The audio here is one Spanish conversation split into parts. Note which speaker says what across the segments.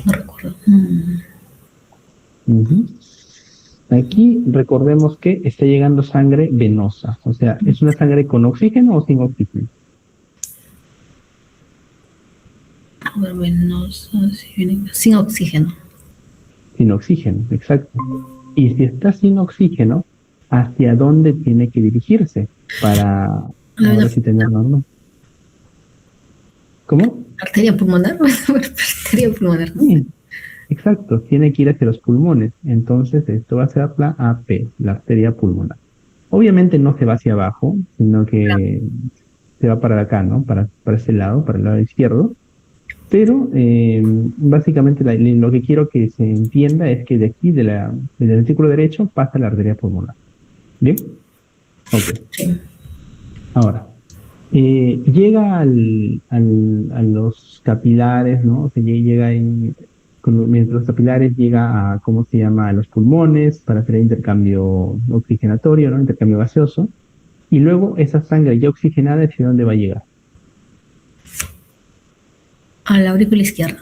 Speaker 1: No recuerdo.
Speaker 2: Ujú. Aquí recordemos que está llegando sangre venosa, o sea, ¿es una sangre con oxígeno o sin oxígeno?
Speaker 1: Venoso, sin oxígeno.
Speaker 2: Sin oxígeno, exacto. Y si está sin oxígeno, ¿hacia dónde tiene que dirigirse para
Speaker 1: La
Speaker 2: ahora
Speaker 1: vena,
Speaker 2: sí tener normal? ¿Cómo?
Speaker 1: arteria pulmonar. Arteria pulmonar.
Speaker 2: Sí, exacto, tiene que ir hacia los pulmones. Entonces, esto va a ser la AP, la arteria pulmonar. Obviamente no se va hacia abajo, sino que se va para acá, ¿no? Para ese lado, para el lado izquierdo. Pero básicamente lo que quiero que se entienda es que de aquí, del ventrículo derecho, pasa la arteria pulmonar. ¿Bien? Ok.
Speaker 1: Sí.
Speaker 2: Ahora, llega a los capilares, ¿no? O sea, llega mientras los capilares llega a, ¿cómo se llama? A los pulmones para hacer el intercambio oxigenatorio, ¿no? Intercambio gaseoso. Y luego esa sangre ya oxigenada, ¿hacia dónde va a llegar?
Speaker 1: A la aurícula izquierda.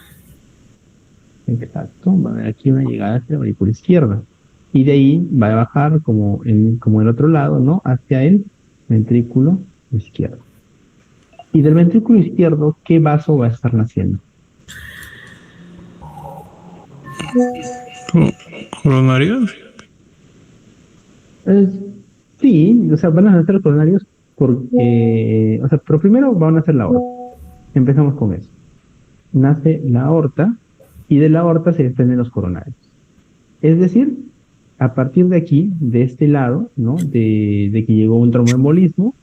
Speaker 2: Exacto, va a haber aquí una llegada hacia la aurícula izquierda. Y de ahí va a bajar como el otro lado, ¿no? Hacia el ventrículo izquierdo. Y del ventrículo izquierdo, ¿qué vaso va a estar naciendo?
Speaker 3: ¿Coronarios?
Speaker 2: Es- sí, o sea, van a nacer los coronarios porque, o sea, pero primero van a nacer la aorta. Empezamos con eso. Nace la aorta y de la aorta se desprenden los coronarios. Es decir, a partir de aquí, de este lado, ¿no? De que llegó un tromboembolismo,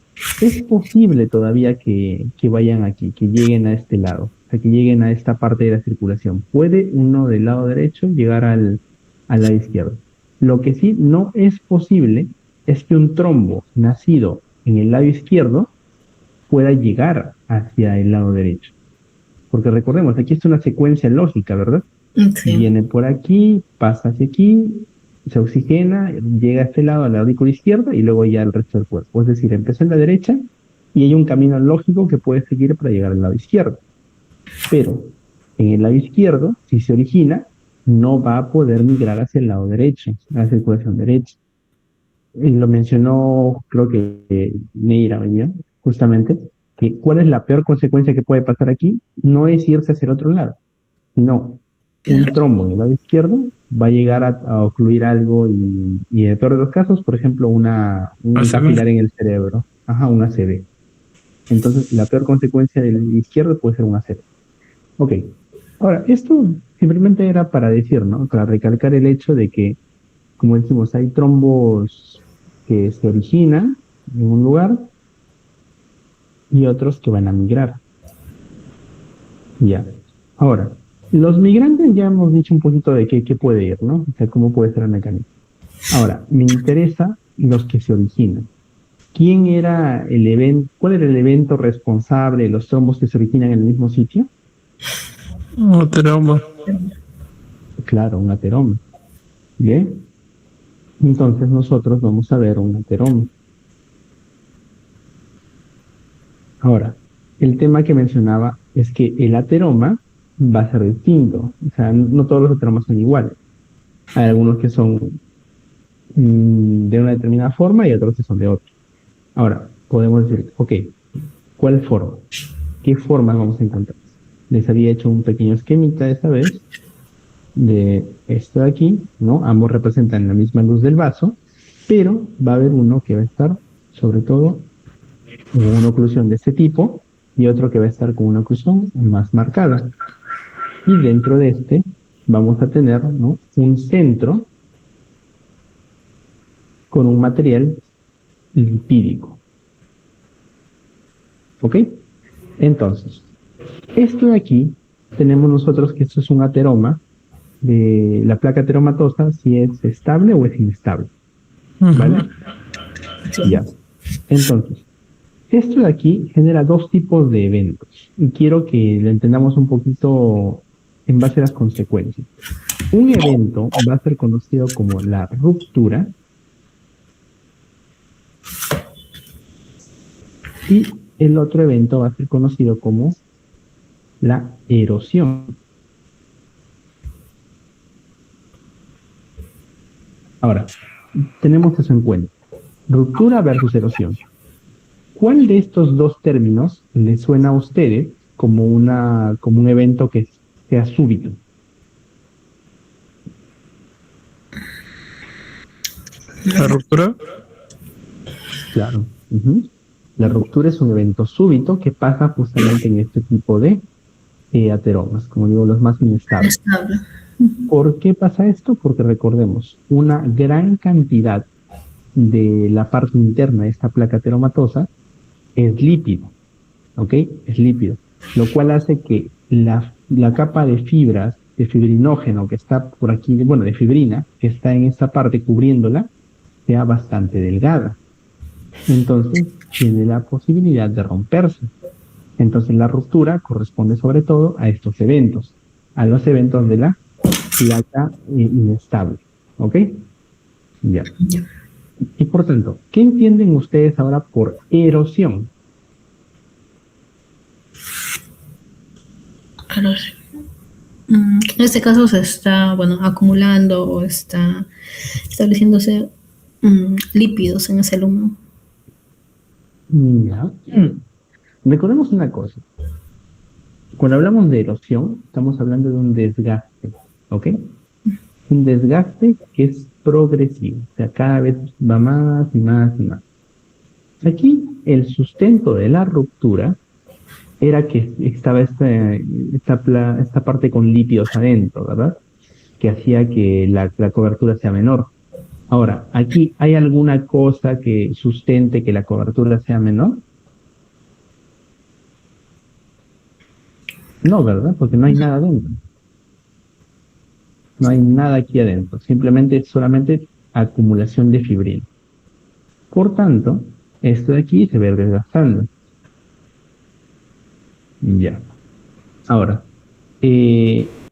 Speaker 2: es posible todavía que vayan aquí, que lleguen a este lado, o sea, que lleguen a esta parte de la circulación. Puede uno del lado derecho llegar al lado izquierdo. Lo que sí no es posible es que un trombo nacido en el lado izquierdo pueda llegar hacia el lado derecho. Porque recordemos, aquí es una secuencia lógica, ¿verdad?
Speaker 1: Sí.
Speaker 2: Viene por aquí, pasa hacia aquí, se oxigena, llega a este lado, a la aurícula izquierda, y luego ya al resto del cuerpo. Es decir, empezó en la derecha y hay un camino lógico que puede seguir para llegar al lado izquierdo. Pero en el lado izquierdo, si se origina, no va a poder migrar hacia el lado derecho, a la circulación derecha. Y lo mencionó, creo que Neira, ¿verdad? Justamente, que cuál es la peor consecuencia que puede pasar aquí, no es irse hacia el otro lado, sino un
Speaker 1: Claro.
Speaker 2: trombo en el lado izquierdo va a llegar a ocluir algo y en el peor de los casos, por ejemplo, un
Speaker 3: ACV.
Speaker 2: capilar en el cerebro, ajá, un ACV. Entonces, la peor consecuencia del izquierdo puede ser un ACV. Ok, ahora, esto simplemente era para decir, ¿no? Para recalcar el hecho de que, como decimos, hay trombos que se originan en un lugar y otros que van a migrar. Ya. Ahora, los migrantes ya hemos dicho un poquito de qué puede ir, ¿no? O sea, cómo puede ser el mecanismo. Ahora, me interesa los que se originan. ¿Quién era el evento, cuál era el evento responsable de los trombos que se originan en el mismo sitio?
Speaker 3: Trauma.
Speaker 2: Claro, un ateroma. ¿Bien? Entonces nosotros vamos a ver un ateroma. Ahora, el tema que mencionaba es que el ateroma va a ser distinto. O sea, no todos los ateromas son iguales. Hay algunos que son de una determinada forma y otros que son de otra. Ahora, podemos decir, ok, ¿cuál forma? ¿Qué formas vamos a encontrar? Les había hecho un pequeño esquemita esta vez de esto de aquí, ¿no? Ambos representan la misma luz del vaso, pero va a haber uno que va a estar, sobre todo, con una oclusión de este tipo y otro que va a estar con una oclusión más marcada. Y dentro de este vamos a tener, ¿no? Un centro con un material lipídico, ¿ok? Entonces, esto de aquí tenemos nosotros que esto es un ateroma de la placa ateromatosa, si es estable o es inestable, ¿vale? Ya. Entonces, esto de aquí genera dos tipos de eventos y quiero que lo entendamos un poquito en base a las consecuencias. Un evento va a ser conocido como la ruptura y el otro evento va a ser conocido como la erosión. tenemos eso en cuenta. Ruptura versus erosión. ¿Cuál de estos dos términos le suena a ustedes como un evento que sea súbito?
Speaker 3: La ruptura.
Speaker 2: Claro. Ujú. La ruptura es un evento súbito que pasa justamente en este tipo de ateromas, como digo, los más inestables.
Speaker 1: Estable.
Speaker 2: ¿Por qué pasa esto? Porque recordemos, una gran cantidad de la parte interna de esta placa ateromatosa es lípido, ¿ok? Es lípido, lo cual hace que la capa de fibras, de fibrinógeno que está por aquí, bueno, de fibrina, que está en esta parte cubriéndola, sea bastante delgada. Entonces, tiene la posibilidad de romperse. Entonces, la ruptura corresponde sobre todo a estos eventos, a los eventos de la placa inestable, ¿ok? Ya. Y por tanto, ¿qué entienden ustedes ahora por erosión?
Speaker 1: Ahora sí. En este caso se está, bueno, acumulando o está estableciéndose lípidos en ese lumen.
Speaker 2: Ya. Recordemos una cosa. Cuando hablamos de erosión, estamos hablando de un desgaste, ¿ok? Un desgaste que es progresivo, o sea, cada vez va más y más y más. Aquí, el sustento de la ruptura era que estaba esta parte con lípidos adentro, ¿verdad? Que hacía que la cobertura sea menor. Ahora, aquí, ¿hay alguna cosa que sustente que la cobertura sea menor? No, ¿verdad? Porque no hay nada adentro. No hay nada aquí adentro. Simplemente es solamente acumulación de fibrina. Por tanto, esto de aquí se ve desgastando. Ya. Ahora,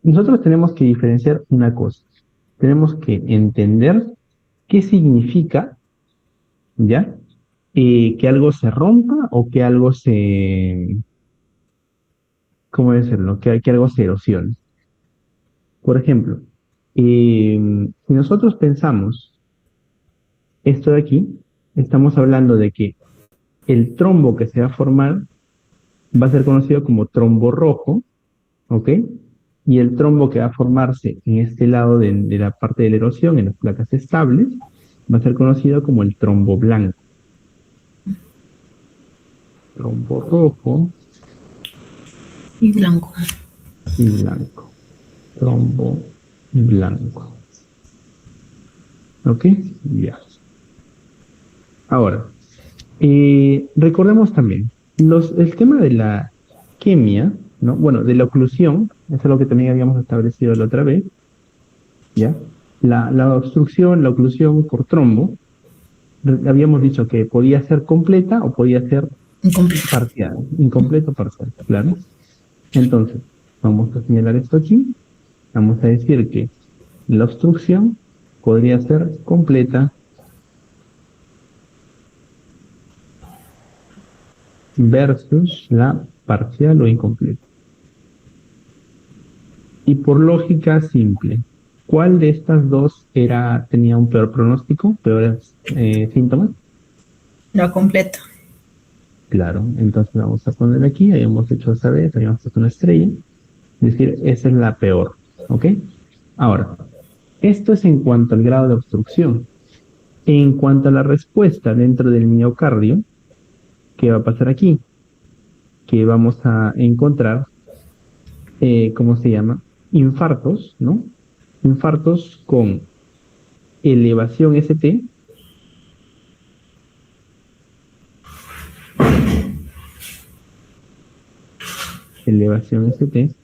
Speaker 2: nosotros tenemos que diferenciar una cosa. Tenemos que entender qué significa, ¿ya? Que algo se rompa o que algo ¿cómo decirlo? Que algo se erosione. Por ejemplo, si nosotros pensamos esto de aquí, estamos hablando de que el trombo que se va a formar va a ser conocido como trombo rojo, ¿ok? Y el trombo que va a formarse en este lado de la parte de la erosión, en las placas estables, va a ser conocido como el trombo blanco. Trombo rojo
Speaker 1: Y blanco.
Speaker 2: y blanco. Trombo blanco. ¿Ok? Ya. Ahora, recordemos también, el tema de la quimia, ¿no? Bueno, de la oclusión, eso es lo que también habíamos establecido la otra vez, ¿ya? La obstrucción, la oclusión por trombo, habíamos dicho que podía ser completa o podía ser
Speaker 1: Incompleto.
Speaker 2: parcial, incompleto o parcial, claro. Entonces, vamos a señalar esto aquí, vamos a decir que la obstrucción podría ser completa versus la parcial o incompleta. Y por lógica simple, ¿cuál de estas dos tenía un peor pronóstico, peores síntomas?
Speaker 1: La completa.
Speaker 2: Claro, entonces vamos a poner aquí, habíamos hecho esa vez, habíamos puesto una estrella, es decir, esa es la peor, ¿ok? Ahora, esto es en cuanto al grado de obstrucción. En cuanto a la respuesta dentro del miocardio, ¿qué va a pasar aquí? Que vamos a encontrar, ¿cómo se llama? Infartos, ¿no? Infartos con elevación ST, elevación ST,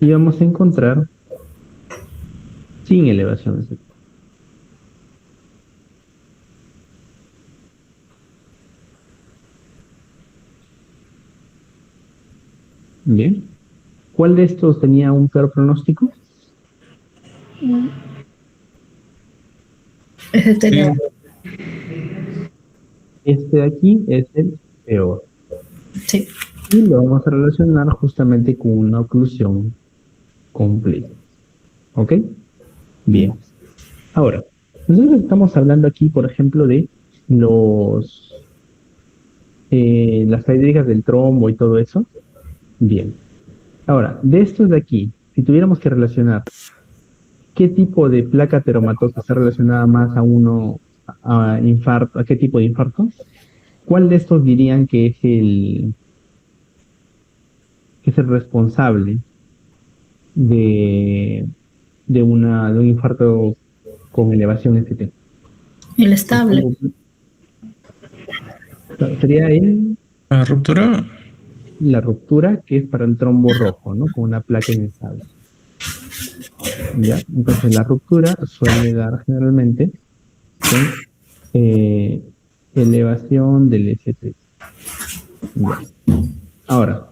Speaker 2: y vamos a encontrar sin elevación ST. Bien. ¿Cuál de estos tenía un peor pronóstico?
Speaker 1: Ese tenía.
Speaker 2: Este de aquí es el peor.
Speaker 1: Sí.
Speaker 2: Y lo vamos a relacionar justamente con una oclusión completa. ¿Ok? Bien. Ahora, Nosotros estamos hablando aquí, por ejemplo, de los las características del trombo y todo eso. Bien. Ahora, de estos de aquí, si tuviéramos que relacionar qué tipo de placa ateromatosa está relacionada más a uno, a infarto, a qué tipo de infarto, ¿cuál de estos dirían que es el responsable de, de un infarto con elevación ST?
Speaker 1: El estable.
Speaker 2: Sería
Speaker 3: ¿La ruptura?
Speaker 2: la ruptura, que es para el trombo rojo, ¿no? Con una placa inestable. ¿Ya? Entonces la ruptura suele dar generalmente con eh, elevación del ST. Ya. Ahora,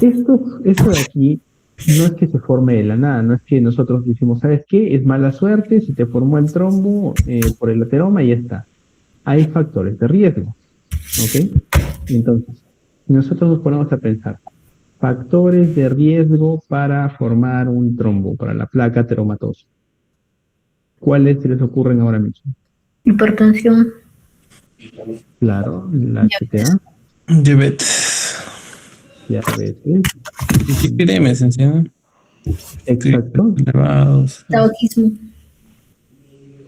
Speaker 2: esto de aquí no es que se forme de la nada, no es que nosotros decimos, ¿sabes qué? Es mala suerte, si te formó el trombo por el ateroma y ya está. Hay factores de riesgo, ¿ok? Entonces, si nosotros nos ponemos a pensar, factores de riesgo para formar un trombo, para la placa ateromatosa, ¿cuáles se les ocurren ahora mismo?
Speaker 1: Hipertensión.
Speaker 2: Claro, la
Speaker 1: Diabetes.
Speaker 2: HTA,
Speaker 3: Diabetes.
Speaker 2: diabetes,
Speaker 3: Hiperemia, ¿no?
Speaker 2: exacto.
Speaker 3: Elevados.
Speaker 1: Tabaquismo.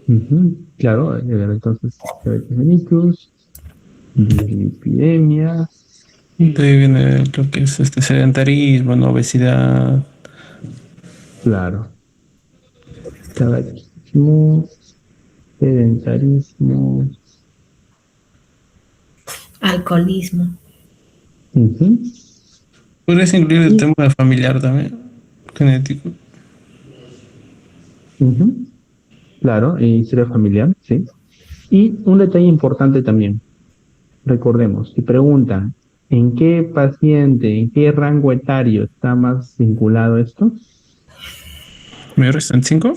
Speaker 2: Ujú, claro, entonces, diabetes mellitus, dislipidemia,
Speaker 3: De ahí viene lo que es este sedentarismo, ¿no? Obesidad.
Speaker 2: claro, tabaquismo, sedentarismo,
Speaker 1: Alcoholismo.
Speaker 2: ujú,
Speaker 3: Podrías incluir el
Speaker 2: y,
Speaker 3: tema familiar también, genético.
Speaker 2: ujú, claro, historia familiar, sí. Y un detalle importante también, recordemos, si preguntan, ¿en qué paciente, en qué rango etario está más vinculado esto?
Speaker 3: ¿Mayores 35?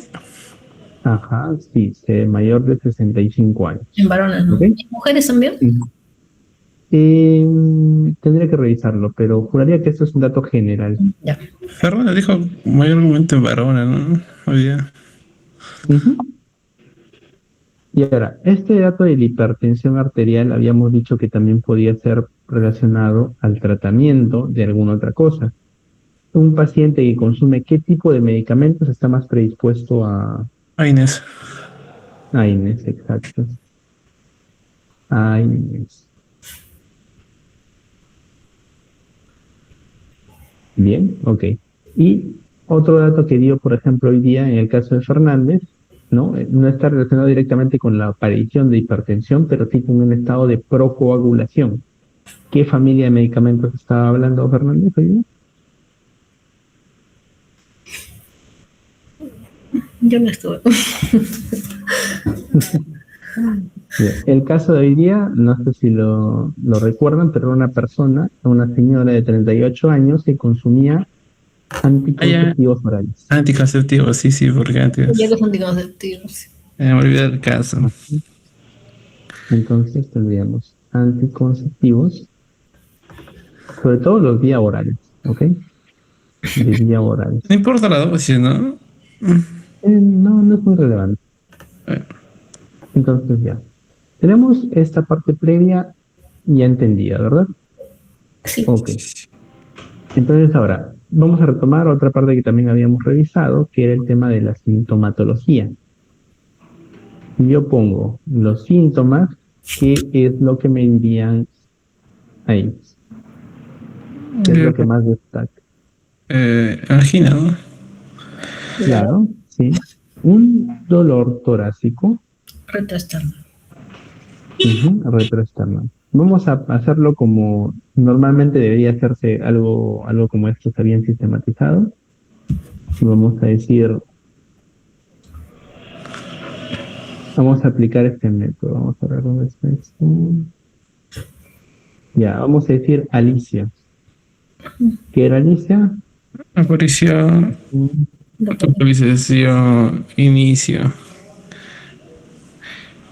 Speaker 2: Ajá, sí, mayor de 65
Speaker 1: En
Speaker 2: años.
Speaker 1: varones, ¿no?
Speaker 2: ¿Ok?
Speaker 1: ¿En mujeres también?
Speaker 2: Sí. Tendría que revisarlo, pero juraría que esto es un dato general.
Speaker 1: Ya.
Speaker 3: Ferrara dijo mayormente varones, ¿no? Oye,
Speaker 2: Ujú. Y ahora, este dato de la hipertensión arterial habíamos dicho que también podía ser relacionado al tratamiento de alguna otra cosa. Un paciente que consume qué tipo de medicamentos está más predispuesto
Speaker 3: a Inés.
Speaker 2: a AINES, exacto. AINES. Bien, ok. Y otro dato que dio, por ejemplo, hoy día en el caso de Fernández, ¿no? No está relacionado directamente con la aparición de hipertensión, pero sí con un estado de procoagulación. ¿Qué familia de medicamentos estaba hablando Fernández hoy día?
Speaker 1: Yo no estuve.
Speaker 2: Bien, el caso de hoy día, no sé si lo recuerdan, pero era una persona, una señora de 38 años que consumía
Speaker 3: Ah, ya.
Speaker 2: anticonceptivos orales.
Speaker 3: Anticonceptivos, sí, sí, porque
Speaker 1: Ya
Speaker 3: antes.
Speaker 1: los anticonceptivos.
Speaker 3: Me olvidé el caso.
Speaker 2: Ajá. Entonces tendríamos anticonceptivos, sobre todo los vía orales, ¿ok? De vía orales.
Speaker 3: No importa la dosis, ¿no?
Speaker 2: No, no es muy relevante.
Speaker 3: Eh,
Speaker 2: Entonces ya, tenemos esta parte previa ya entendida, ¿verdad?
Speaker 1: Sí.
Speaker 2: Ok. Entonces ahora, vamos a retomar otra parte que también habíamos revisado, que era el tema de la sintomatología. Si yo pongo los síntomas, ¿qué es lo que me dirían ahí? ¿Qué es lo que más destaca?
Speaker 3: angina, ¿no?
Speaker 2: Claro, sí. Un dolor torácico,
Speaker 1: Retrastarlo.
Speaker 2: retroesternal. Vamos a hacerlo como normalmente debería hacerse algo como esto, está bien sistematizado. Y vamos a aplicar este método. Vamos a ver dónde está esto. Ya, vamos a decir Alicia. ¿Qué era Alicia?
Speaker 3: Aparición,
Speaker 2: Mm,
Speaker 3: actualización, inicio.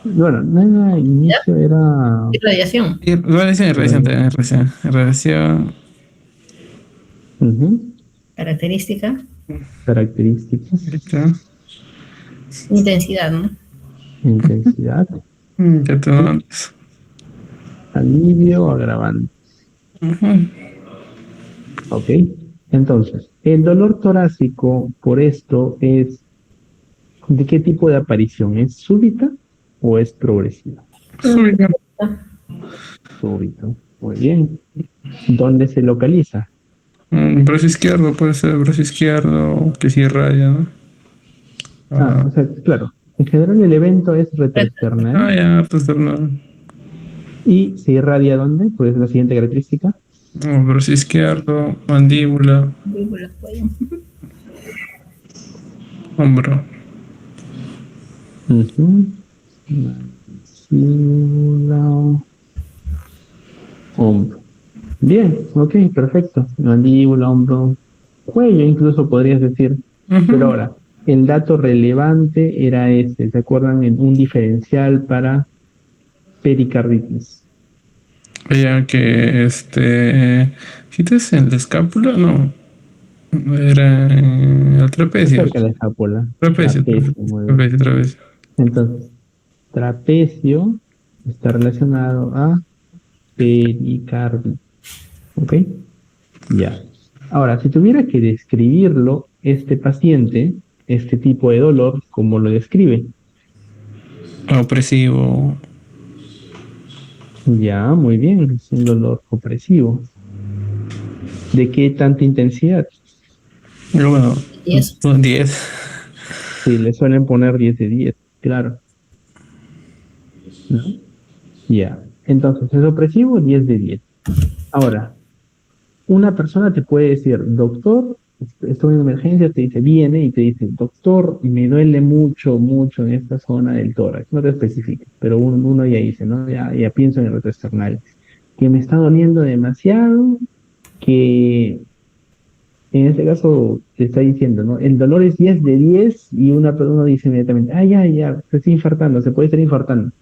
Speaker 2: Bueno, no era
Speaker 1: ¿Ya?
Speaker 2: inicio, era
Speaker 1: Radiación.
Speaker 3: Y radiación y radiación
Speaker 2: radiación.
Speaker 3: también, radiación. Radiación,
Speaker 2: Ujú,
Speaker 1: Característica.
Speaker 2: características.
Speaker 3: electro,
Speaker 1: Intensidad, ¿no?
Speaker 2: Intensidad,
Speaker 3: Ya te lo antes.
Speaker 2: alivio, agravante.
Speaker 3: Ujú.
Speaker 2: Ok. Entonces, el dolor torácico por esto es, ¿de qué tipo de aparición? ¿Es súbita o es progresiva?
Speaker 3: Súbita.
Speaker 2: Súbito. Muy bien. ¿Dónde se localiza?
Speaker 3: Brazo izquierdo, puede ser brazo izquierdo, que sí raya, ¿no?
Speaker 2: Ah,
Speaker 3: Ah,
Speaker 2: o sea, claro. En general el evento es retroesternal
Speaker 3: ya, harto esternal.
Speaker 2: y se irradia ¿dónde? Pues la siguiente característica.
Speaker 3: No, brazo izquierdo, mandíbula,
Speaker 1: Víbula, cuello.
Speaker 3: hombro.
Speaker 2: Ujú. Maxila, hombro. Bien, ok, perfecto. Mandíbula, hombro, cuello, incluso podrías decir. Pero
Speaker 3: Ujú.
Speaker 2: ahora, el dato relevante era este, ¿se acuerdan? En un diferencial para pericarditis.
Speaker 3: Ya que ¿sí te es en la escápula? No, era en el trapecio.
Speaker 2: Cerca de la escápula,
Speaker 3: Trapecio,
Speaker 2: trapecio,
Speaker 3: trapecio,
Speaker 2: muy bien.
Speaker 3: trapecio, trapecio.
Speaker 2: Entonces, trapecio está relacionado a pericarditis, ¿ok? Ya. Ahora, si tuviera que describirlo, este paciente, este tipo de dolor, ¿cómo lo describe?
Speaker 3: Opresivo.
Speaker 2: Ya, muy bien, es un dolor opresivo. ¿De qué tanta intensidad?
Speaker 3: Pero bueno,
Speaker 1: Y eso.
Speaker 3: son 10.
Speaker 2: Sí, le suelen poner 10 de 10, claro, ¿no? Ya. Entonces, ¿es opresivo? 10 de 10. Ahora, una persona te puede decir, doctor, estoy en emergencia, te dice, viene y te dice, doctor, me duele mucho, mucho en esta zona del tórax. No te especifica, pero uno ya dice, ¿no? Ya pienso en el retroesternal, que me está doliendo demasiado, que en este caso te está diciendo, ¿no? El dolor es 10 de 10 y una persona dice inmediatamente, ah, ya, se está infartando, se puede estar infartando.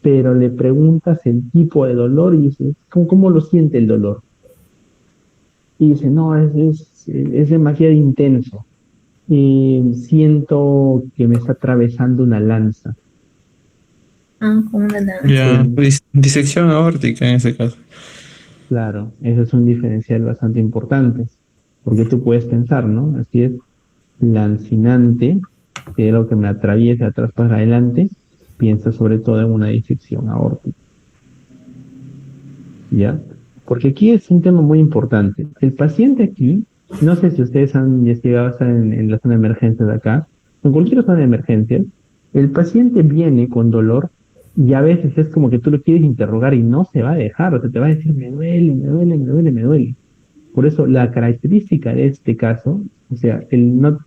Speaker 2: Pero le preguntas el tipo de dolor y dices, ¿cómo lo siente el dolor? Y dice, no, es demasiado intenso. Siento que me está atravesando una lanza.
Speaker 1: Ah, como una lanza.
Speaker 3: Ya,
Speaker 2: Eh,
Speaker 3: disección aórtica en ese caso.
Speaker 2: claro, eso es un diferencial bastante importante, porque tú puedes pensar, ¿no? Así es, lancinante, que es lo que me atraviesa atrás para adelante, piensa sobre todo en una disección aórtica, ¿ya? Porque aquí es un tema muy importante. El paciente aquí, no sé si ustedes han llegado a estar en la zona de emergencia de acá, en cualquier zona de emergencia, el paciente viene con dolor y a veces es como que tú lo quieres interrogar y no se va a dejar, o sea, te va a decir, me duele, me duele, me duele, me duele. Por eso la característica de este caso, o sea, no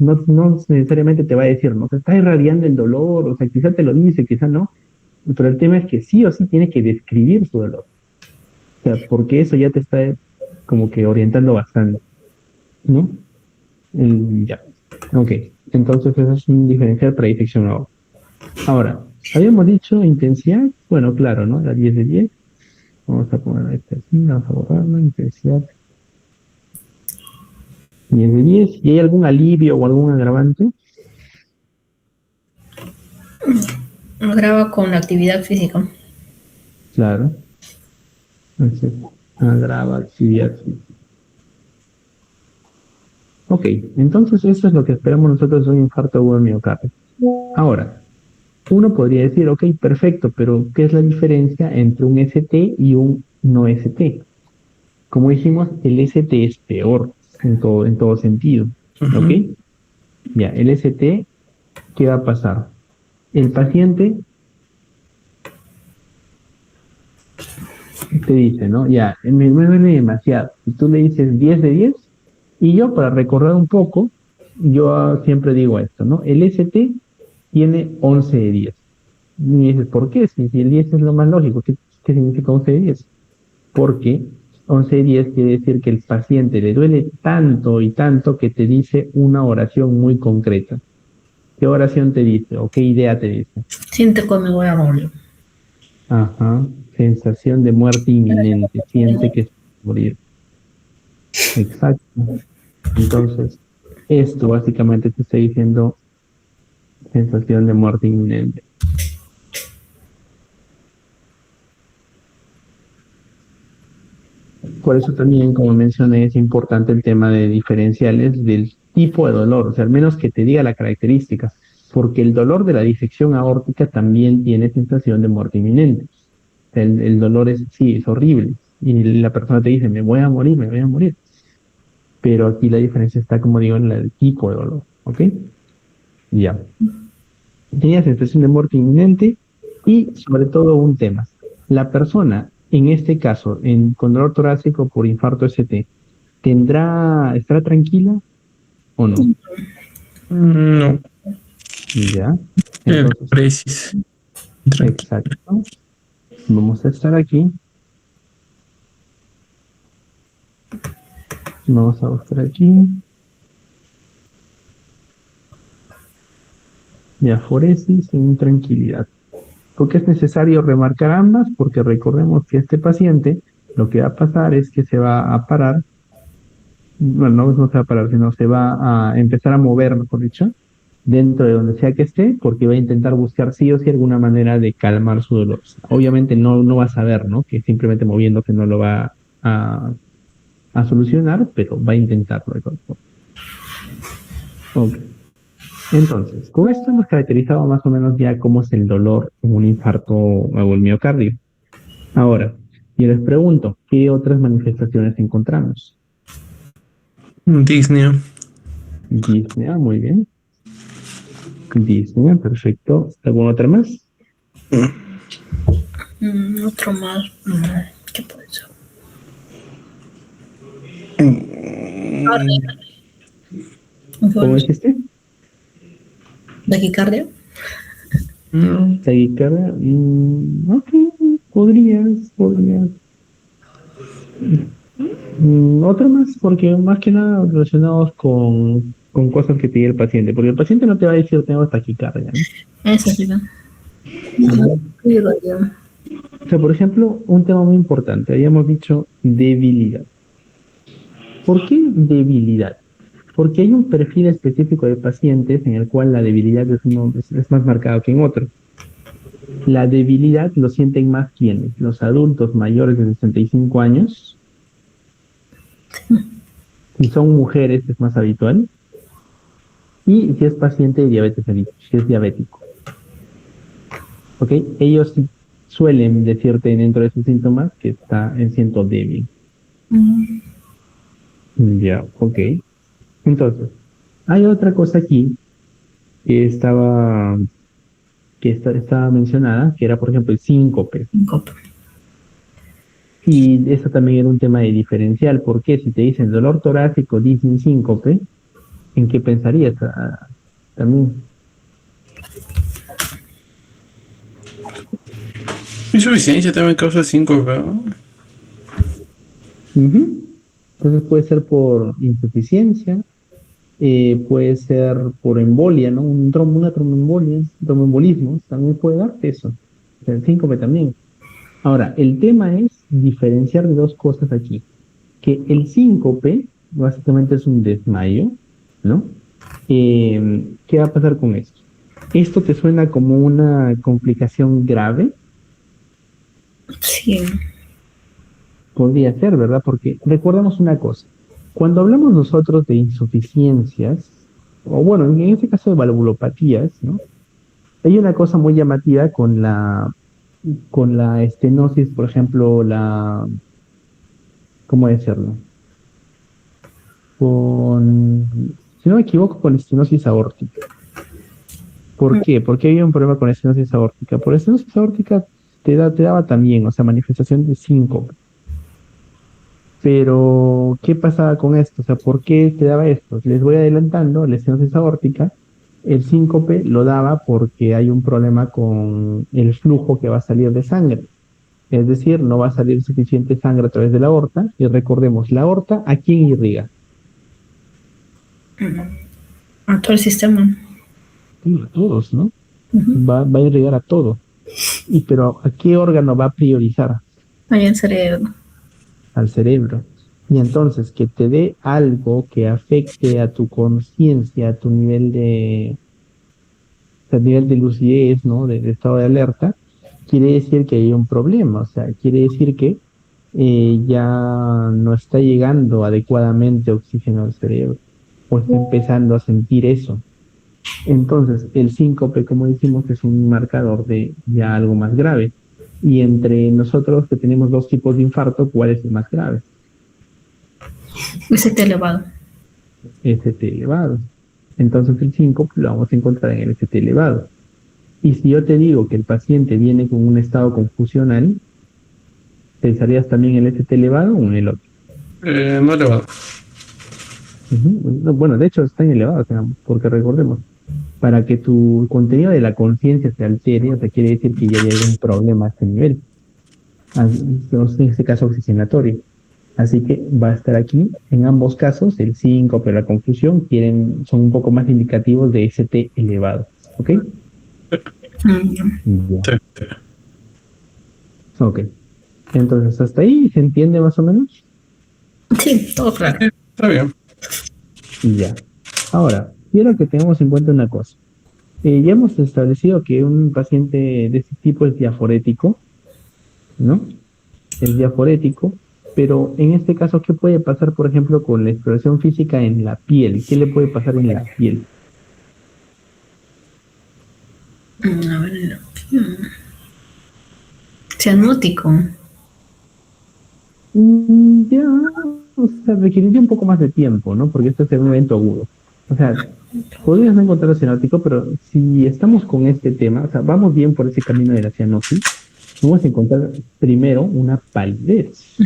Speaker 2: necesariamente te va a decir, no, te está irradiando el dolor, o sea, quizá te lo dice, quizá no, pero el tema es que sí o sí tiene que describir su dolor, o sea, porque eso ya te está como que orientando bastante, ¿no? Ya, ok, entonces eso es un diferencial para disección ahora. Ahora, habíamos dicho intensidad, bueno, claro, ¿no? La 10 de 10, vamos a poner esta así, vamos a borrarla, intensidad 10 de 10, ¿y hay algún alivio o algún agravante?
Speaker 1: Graba con la actividad física.
Speaker 2: Claro, entonces agrava actividad física. Ok, entonces eso es lo que esperamos nosotros de un infarto agudo de miocardio. Ahora, uno podría decir, ok, perfecto, pero ¿qué es la diferencia entre un ST y un no ST? Como dijimos, el ST es peor en todo sentido, ¿ok?
Speaker 3: Ujú.
Speaker 2: Ya, el ST, ¿qué va a pasar? El paciente te dice, ¿no? Ya, me duele demasiado. Y tú le dices 10 de 10. Y yo, para recordar un poco, yo siempre digo esto, ¿no? El ST tiene 11 de 10. Y me dices, ¿por qué? Si el 10 es lo más lógico, ¿qué significa 11 de 10? Porque 11 de 10 quiere decir que el paciente le duele tanto y tanto que te dice una oración muy concreta. ¿Qué oración te dice o qué idea te dice?
Speaker 1: Siente que me voy a morir.
Speaker 2: Ajá, sensación de muerte inminente, siente que se va a morir. Exacto. Entonces, esto básicamente te está diciendo sensación de muerte inminente. Por eso también, como mencioné, es importante el tema de diferenciales del tipo de dolor, o sea, al menos que te diga la característica, porque el dolor de la disección aórtica también tiene sensación de muerte inminente. O sea, el dolor es, sí, es horrible, y la persona te dice, me voy a morir, me voy a morir, pero aquí la diferencia está, como digo, en el tipo de dolor, ¿ok? Ya. Tenía sensación de muerte inminente y sobre todo un tema. La persona, en este caso, con dolor torácico por infarto ST, ¿estará tranquila o no?
Speaker 3: No,
Speaker 2: Ya.
Speaker 3: el
Speaker 2: Entonces,
Speaker 3: precis. Tranquilo.
Speaker 2: exacto. Vamos a estar aquí. Vamos a buscar aquí. Diaforesis en tranquilidad. Porque es necesario remarcar ambas, porque recordemos que este paciente lo que va a pasar es que se va a parar, bueno, no se va a parar, sino se va a empezar a mover, mejor dicho, dentro de donde sea que esté, porque va a intentar buscar sí o sí alguna manera de calmar su dolor. Obviamente no va a saber, ¿no? Que simplemente moviéndose no lo va a, a solucionar, pero va a intentarlo de todas formas. Ok. Entonces, con esto hemos caracterizado más o menos ya cómo es el dolor en un infarto o el miocardio. Ahora, yo les pregunto, ¿qué otras manifestaciones encontramos?
Speaker 3: Disney.
Speaker 2: Disnea, muy bien. Disnea, perfecto. ¿Alguna otra más?
Speaker 1: Otro más. ¿Qué puede ser?
Speaker 2: ¿Cómo dijiste?
Speaker 1: Taquicardia.
Speaker 3: No.
Speaker 2: Taquicardia. Ok, podrías. Otro más, porque más que nada relacionados con cosas que te diga el paciente, porque el paciente no te va a decir tengo taquicardia, ¿no?
Speaker 1: Eso sí, ¿no?
Speaker 2: Ujú.
Speaker 1: Sí, rollo.
Speaker 2: O sea, por ejemplo, un tema muy importante, habíamos dicho debilidad. ¿Por qué debilidad? Porque hay un perfil específico de pacientes en el cual la debilidad es más marcada que en otro. La debilidad lo sienten más quienes, los adultos mayores de 65 años, si son mujeres es más habitual, y si es paciente de diabetes mellitus, si es diabético. ¿Ok? Ellos sí suelen decirte dentro de sus síntomas que está en siento débil.
Speaker 1: Mm,
Speaker 2: Ya, ok. Entonces, hay otra cosa aquí que estaba mencionada, que era, por ejemplo, el síncope.
Speaker 1: Síncope.
Speaker 2: Y eso también era un tema de diferencial, porque si te dicen dolor torácico, dicen síncope, ¿en qué pensarías? También.
Speaker 3: Insuficiencia también causa 5, ¿verdad?
Speaker 2: Ujú. Entonces puede ser por insuficiencia, puede ser por embolia, ¿no? Una tromboembolia, tromboembolismo, también puede darte eso. O sea, el síncope también. Ahora, el tema es diferenciar de dos cosas aquí. Que el síncope básicamente es un desmayo, ¿no? ¿Qué va a pasar con esto? ¿Esto te suena como una complicación grave?
Speaker 1: Sí.
Speaker 2: Podría ser, ¿verdad? Porque recordemos una cosa. Cuando hablamos nosotros de insuficiencias, o bueno, en este caso de valvulopatías, ¿no? Hay una cosa muy llamativa con la estenosis, por ejemplo, ¿cómo decirlo? Si no me equivoco, con estenosis aórtica. ¿Por qué? Porque había un problema con estenosis aórtica. Por estenosis aórtica te daba también, o sea, manifestación de síncope. Pero, ¿qué pasaba con esto? O sea, ¿por qué te daba esto? Les voy adelantando, la estenosis aórtica, el síncope lo daba porque hay un problema con el flujo que va a salir de sangre. Es decir, no va a salir suficiente sangre a través de la aorta. Y recordemos, la aorta, ¿a quién irriga?
Speaker 1: A todo el sistema.
Speaker 2: Sí, a todos, ¿no?
Speaker 1: Ujú.
Speaker 2: Va a irrigar a todo. Pero ¿a qué órgano va a priorizar?
Speaker 1: Ahí en cerebro.
Speaker 2: Al cerebro. Y entonces, que te dé algo que afecte a tu conciencia, a tu nivel de lucidez, ¿no? De estado de alerta, quiere decir que hay un problema. O sea, quiere decir que ya no está llegando adecuadamente oxígeno al cerebro o está empezando a sentir eso. Entonces, el síncope, como decimos, es un marcador de ya algo más grave. Y entre nosotros que tenemos dos tipos de infarto, ¿cuál es el más grave?
Speaker 1: ST elevado.
Speaker 2: ST elevado. Entonces el síncope lo vamos a encontrar en el ST elevado. Y si yo te digo que el paciente viene con un estado confusional, ¿pensarías también en el ST elevado o en el otro?
Speaker 3: No elevado.
Speaker 2: No, bueno, de hecho está en elevado, digamos, porque recordemos, para que tu contenido de la conciencia se altere, o sea, quiere decir que ya hay algún problema a este nivel, en este caso oxigenatorio. Así que va a estar aquí, en ambos casos, el síncope o la confusión son un poco más indicativos de ST elevado, ¿ok? Ya.
Speaker 3: Sí.
Speaker 2: Ok. Entonces, ¿hasta ahí se entiende más o menos?
Speaker 1: Sí, todo claro.
Speaker 3: Está bien.
Speaker 2: Ya. Ahora, quiero que tengamos en cuenta una cosa. Ya hemos establecido que un paciente de este tipo es diaforético, ¿no? Es diaforético, pero en este caso, ¿qué puede pasar, por ejemplo, con la exploración física en la piel? ¿Qué le puede pasar en la piel?
Speaker 1: A ver, cianótico.
Speaker 2: Ya, o sea, requeriría un poco más de tiempo, ¿no? Porque esto es un evento agudo. O sea, podrías no encontrarlo cianótico, pero si estamos con este tema, o sea, vamos bien por ese camino de la cianosis, vamos a encontrar primero una palidez,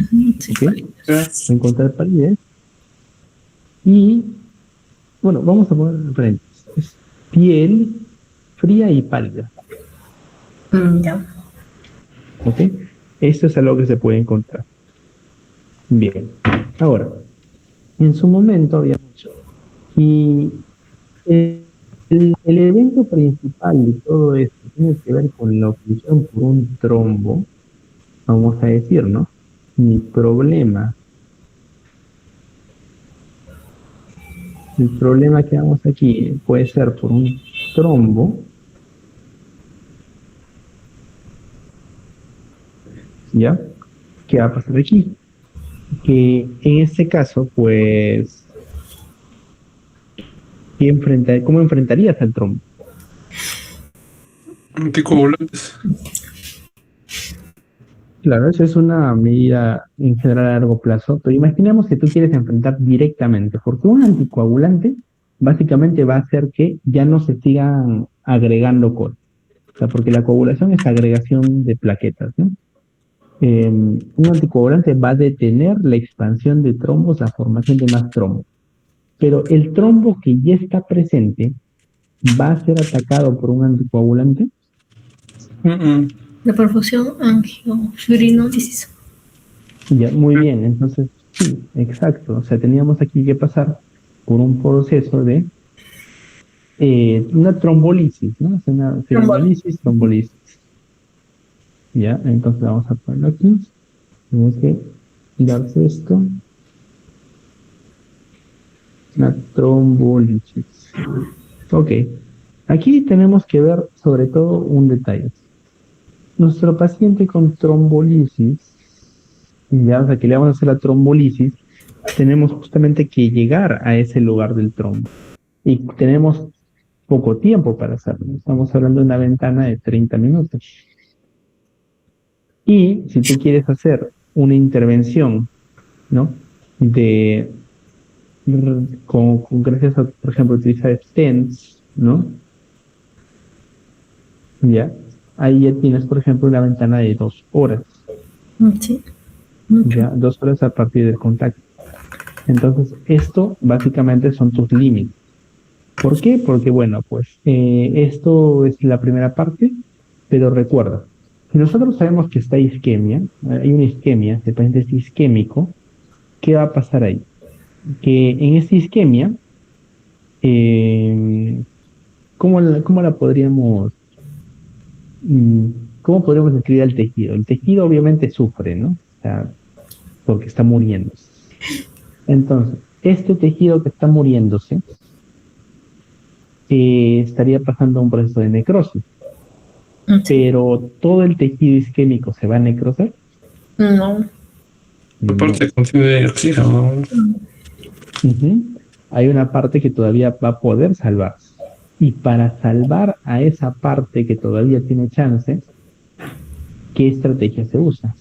Speaker 1: Sí,
Speaker 2: ¿ok?
Speaker 1: válido.
Speaker 2: Vamos a encontrar palidez y, bueno, vamos a poner frente. Es piel fría y pálida,
Speaker 1: Ya.
Speaker 2: ¿ok? Esto es algo que se puede encontrar. Bien. Ahora, en su momento habíamos dicho, y el evento principal de todo esto tiene que ver con la oclusión por un trombo, vamos a decir, ¿no? Mi problema, el problema que vamos aquí puede ser por un trombo, ¿ya? ¿Qué va a pasar aquí? Que en este caso, pues, ¿cómo enfrentarías al trombo?
Speaker 3: Anticoagulantes.
Speaker 2: Claro, eso es una medida en general a largo plazo, pero imaginemos que tú quieres enfrentar directamente, porque un anticoagulante básicamente va a hacer que ya no se sigan agregando cosas, o sea, porque la coagulación es agregación de plaquetas, ¿no? Un anticoagulante va a detener la expansión de trombos, la formación de más trombos, pero el trombo que ya está presente va a ser atacado por un anticoagulante.
Speaker 1: La perfusión angiofibrinolysis.
Speaker 2: Ya, muy bien, entonces, sí, exacto. O sea, teníamos aquí que pasar por un proceso de una trombolisis, ¿no? Es una fibrinolysis, trombolisis. Ya, entonces vamos a ponerlo aquí. Tenemos que darse esto. Una trombolisis. Ok. Aquí tenemos que ver sobre todo un detalle. Nuestro paciente con trombolisis, ya, o sea, que le vamos a hacer la trombolisis, tenemos justamente que llegar a ese lugar del trombo. Y tenemos poco tiempo para hacerlo. Estamos hablando de una ventana de 30 minutos. Y si tú quieres hacer una intervención, ¿no? Gracias a, por ejemplo, utilizar stents, ¿no? Ya. Ahí ya tienes, por ejemplo, una ventana de 2 horas.
Speaker 1: Sí.
Speaker 2: Ya, 2 horas a partir del contacto. Entonces, esto básicamente son tus límites. ¿Por qué? Porque, bueno, pues esto es la primera parte, pero recuerda, si nosotros sabemos que está isquemia, hay una isquemia, el paciente es isquémico, ¿qué va a pasar ahí? Que en esta isquemia, eh, cómo la podríamos, cómo podríamos describir al tejido? El tejido obviamente sufre, ¿no? O sea, porque está muriéndose. Entonces, este tejido que está muriéndose, estaría pasando un proceso de necrosis.
Speaker 1: Sí.
Speaker 2: Pero todo el tejido isquémico se va a necrosar.
Speaker 1: No.
Speaker 3: Aparte contiene oxígeno.
Speaker 2: Ujú. Hay una parte que todavía va a poder salvarse. Y para salvar a esa parte que todavía tiene chance, ¿qué estrategia se usa?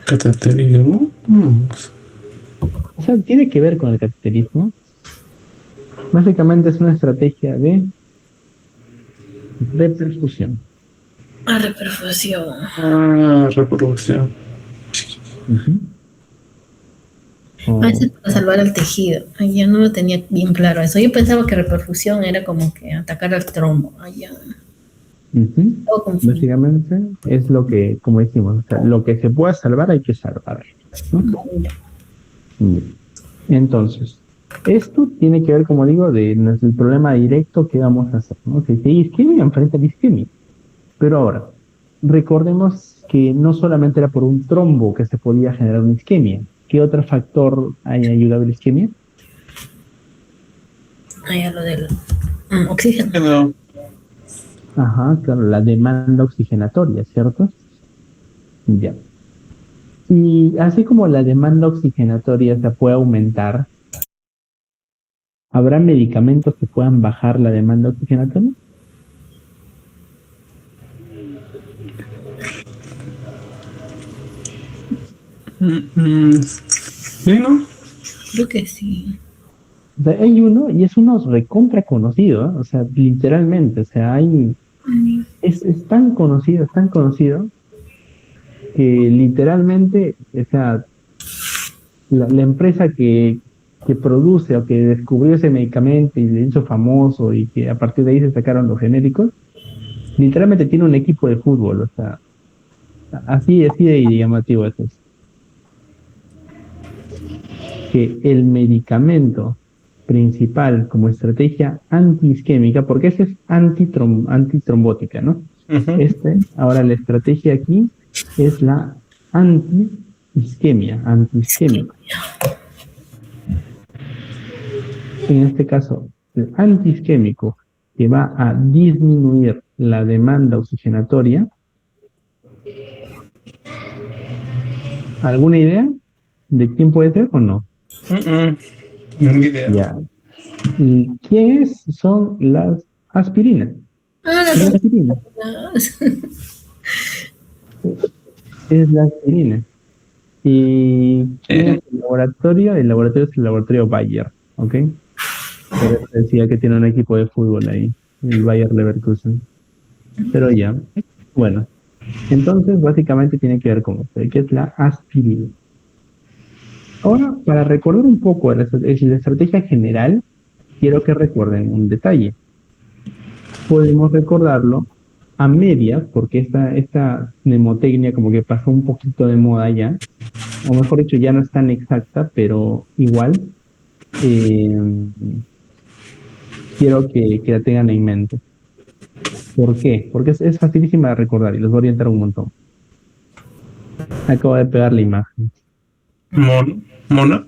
Speaker 3: Cateterismo.
Speaker 2: O sea, tiene que ver con el cateterismo. Básicamente es una estrategia de repercusión.
Speaker 1: A reperfusión.
Speaker 3: Reproducción.
Speaker 2: Ujú.
Speaker 1: A veces
Speaker 2: O-
Speaker 1: para salvar el tejido. Ay, yo no lo tenía bien claro eso. Yo pensaba que reperfusión era como que atacar al trombo. Ay, ya.
Speaker 2: ujú.
Speaker 1: Todo confundido.
Speaker 2: Básicamente es lo que, como decimos, o sea, lo que se pueda salvar hay que salvar, ¿no? Bien. Entonces, esto tiene que ver, como digo, de nuestro problema directo que vamos a hacer, ¿no? Si hay isquemia, enfrenta la isquemia. Pero ahora, recordemos que no solamente era por un trombo que se podía generar una isquemia. ¿Qué otro factor haya ayudado a la isquemia?
Speaker 1: Ay, ya lo del oxígeno.
Speaker 3: Pero,
Speaker 2: Ajá, claro, la demanda oxigenatoria, ¿cierto? Ya. Y así como la demanda oxigenatoria se puede aumentar, ¿habrá medicamentos que puedan bajar la demanda oxigenatoria?
Speaker 3: sí, ¿no?
Speaker 1: Creo que sí.
Speaker 2: O sea, hay uno y es uno recontra conocido, ¿eh? O sea, literalmente, o sea, es tan conocido que literalmente, o sea, la empresa que produce o que descubrió ese medicamento y le hizo famoso y que a partir de ahí se sacaron los genéricos, literalmente tiene un equipo de fútbol, o sea, así de llamativo es eso. Que el medicamento principal como estrategia antiisquémica, porque ese es antitrombótica, ¿no?
Speaker 3: Ujú.
Speaker 2: Ahora la estrategia aquí es la antiisquémica. En este caso, el antiisquémico que va a disminuir la demanda oxigenatoria. ¿Alguna idea de quién puede ser o no?
Speaker 3: Ni idea.
Speaker 2: Ya. ¿Y quiénes son las aspirinas?
Speaker 1: Ah,
Speaker 2: La aspirina es la aspirina. ¿Y quién
Speaker 3: Eh,
Speaker 2: es el laboratorio? El laboratorio es el laboratorio Bayer, ¿ok? Por eso decía que tiene un equipo de fútbol ahí, el Bayer Leverkusen. Pero ya, bueno, entonces básicamente tiene que ver con esto, que es la aspirina. Ahora, para recordar un poco la estrategia general, quiero que recuerden un detalle. Podemos recordarlo a medias, porque esta mnemotecnia como que pasó un poquito de moda ya, o mejor dicho, ya no es tan exacta, pero igual eh, quiero que la tengan en mente. ¿Por qué? Porque es facilísima de recordar y los voy a orientar un montón. Acabo de pegar la imagen.
Speaker 3: Mona.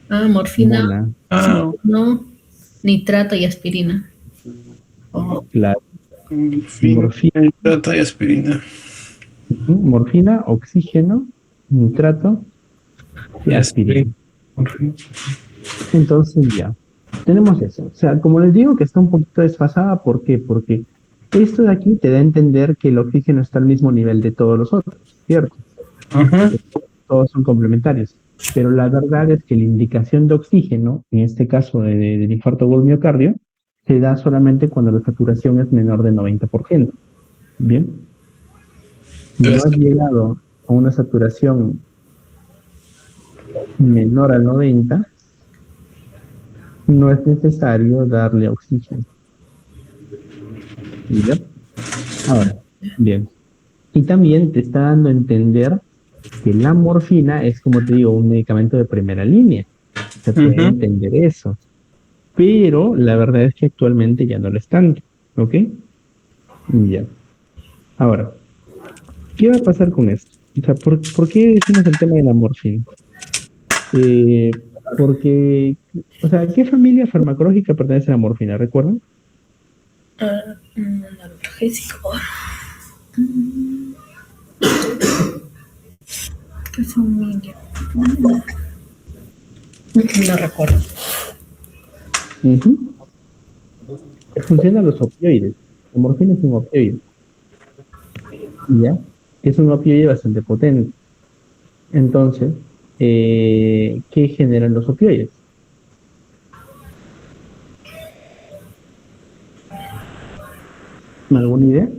Speaker 1: Ah, morfina,
Speaker 2: Mona,
Speaker 1: no, nitrato y aspirina. Oh,
Speaker 2: claro.
Speaker 3: Morfina,
Speaker 2: Morfina,
Speaker 3: nitrata y aspirina.
Speaker 2: morfina, oxígeno, nitrato y
Speaker 3: Y aspirina.
Speaker 2: aspirina. Entonces ya, tenemos eso. O sea, como les digo que está un poquito desfasada, ¿por qué? Porque esto de aquí te da a entender que el oxígeno está al mismo nivel de todos los otros, ¿cierto?
Speaker 3: Ajá.
Speaker 2: Todos son complementarios. Pero la verdad es que la indicación de oxígeno, en este caso del infarto por miocardio, se da solamente cuando la saturación es menor del 90%. Bien, si no has llegado a una saturación menor al 90, no es necesario darle oxígeno. ¿Ya? Ahora, bien. Y también te está dando a entender que la morfina es, como te digo, un medicamento de primera línea. Se puede
Speaker 3: Ujú.
Speaker 2: entender eso. Pero la verdad es que actualmente ya no lo es tanto. ¿Ok? Ya. Ahora, ¿qué va a pasar con esto? O sea, ¿por qué decimos el tema de la morfina? Porque, o sea, ¿qué familia farmacológica pertenece a la morfina? ¿Recuerdan?
Speaker 1: Analgésico. Mm, ¿Qué familia? No recuerdo.
Speaker 2: Ujú. Funcionan los opioides. La morfina es un opioide, ¿ya? Es un opioide bastante potente. Entonces, ¿qué generan los opioides? ¿Alguna idea?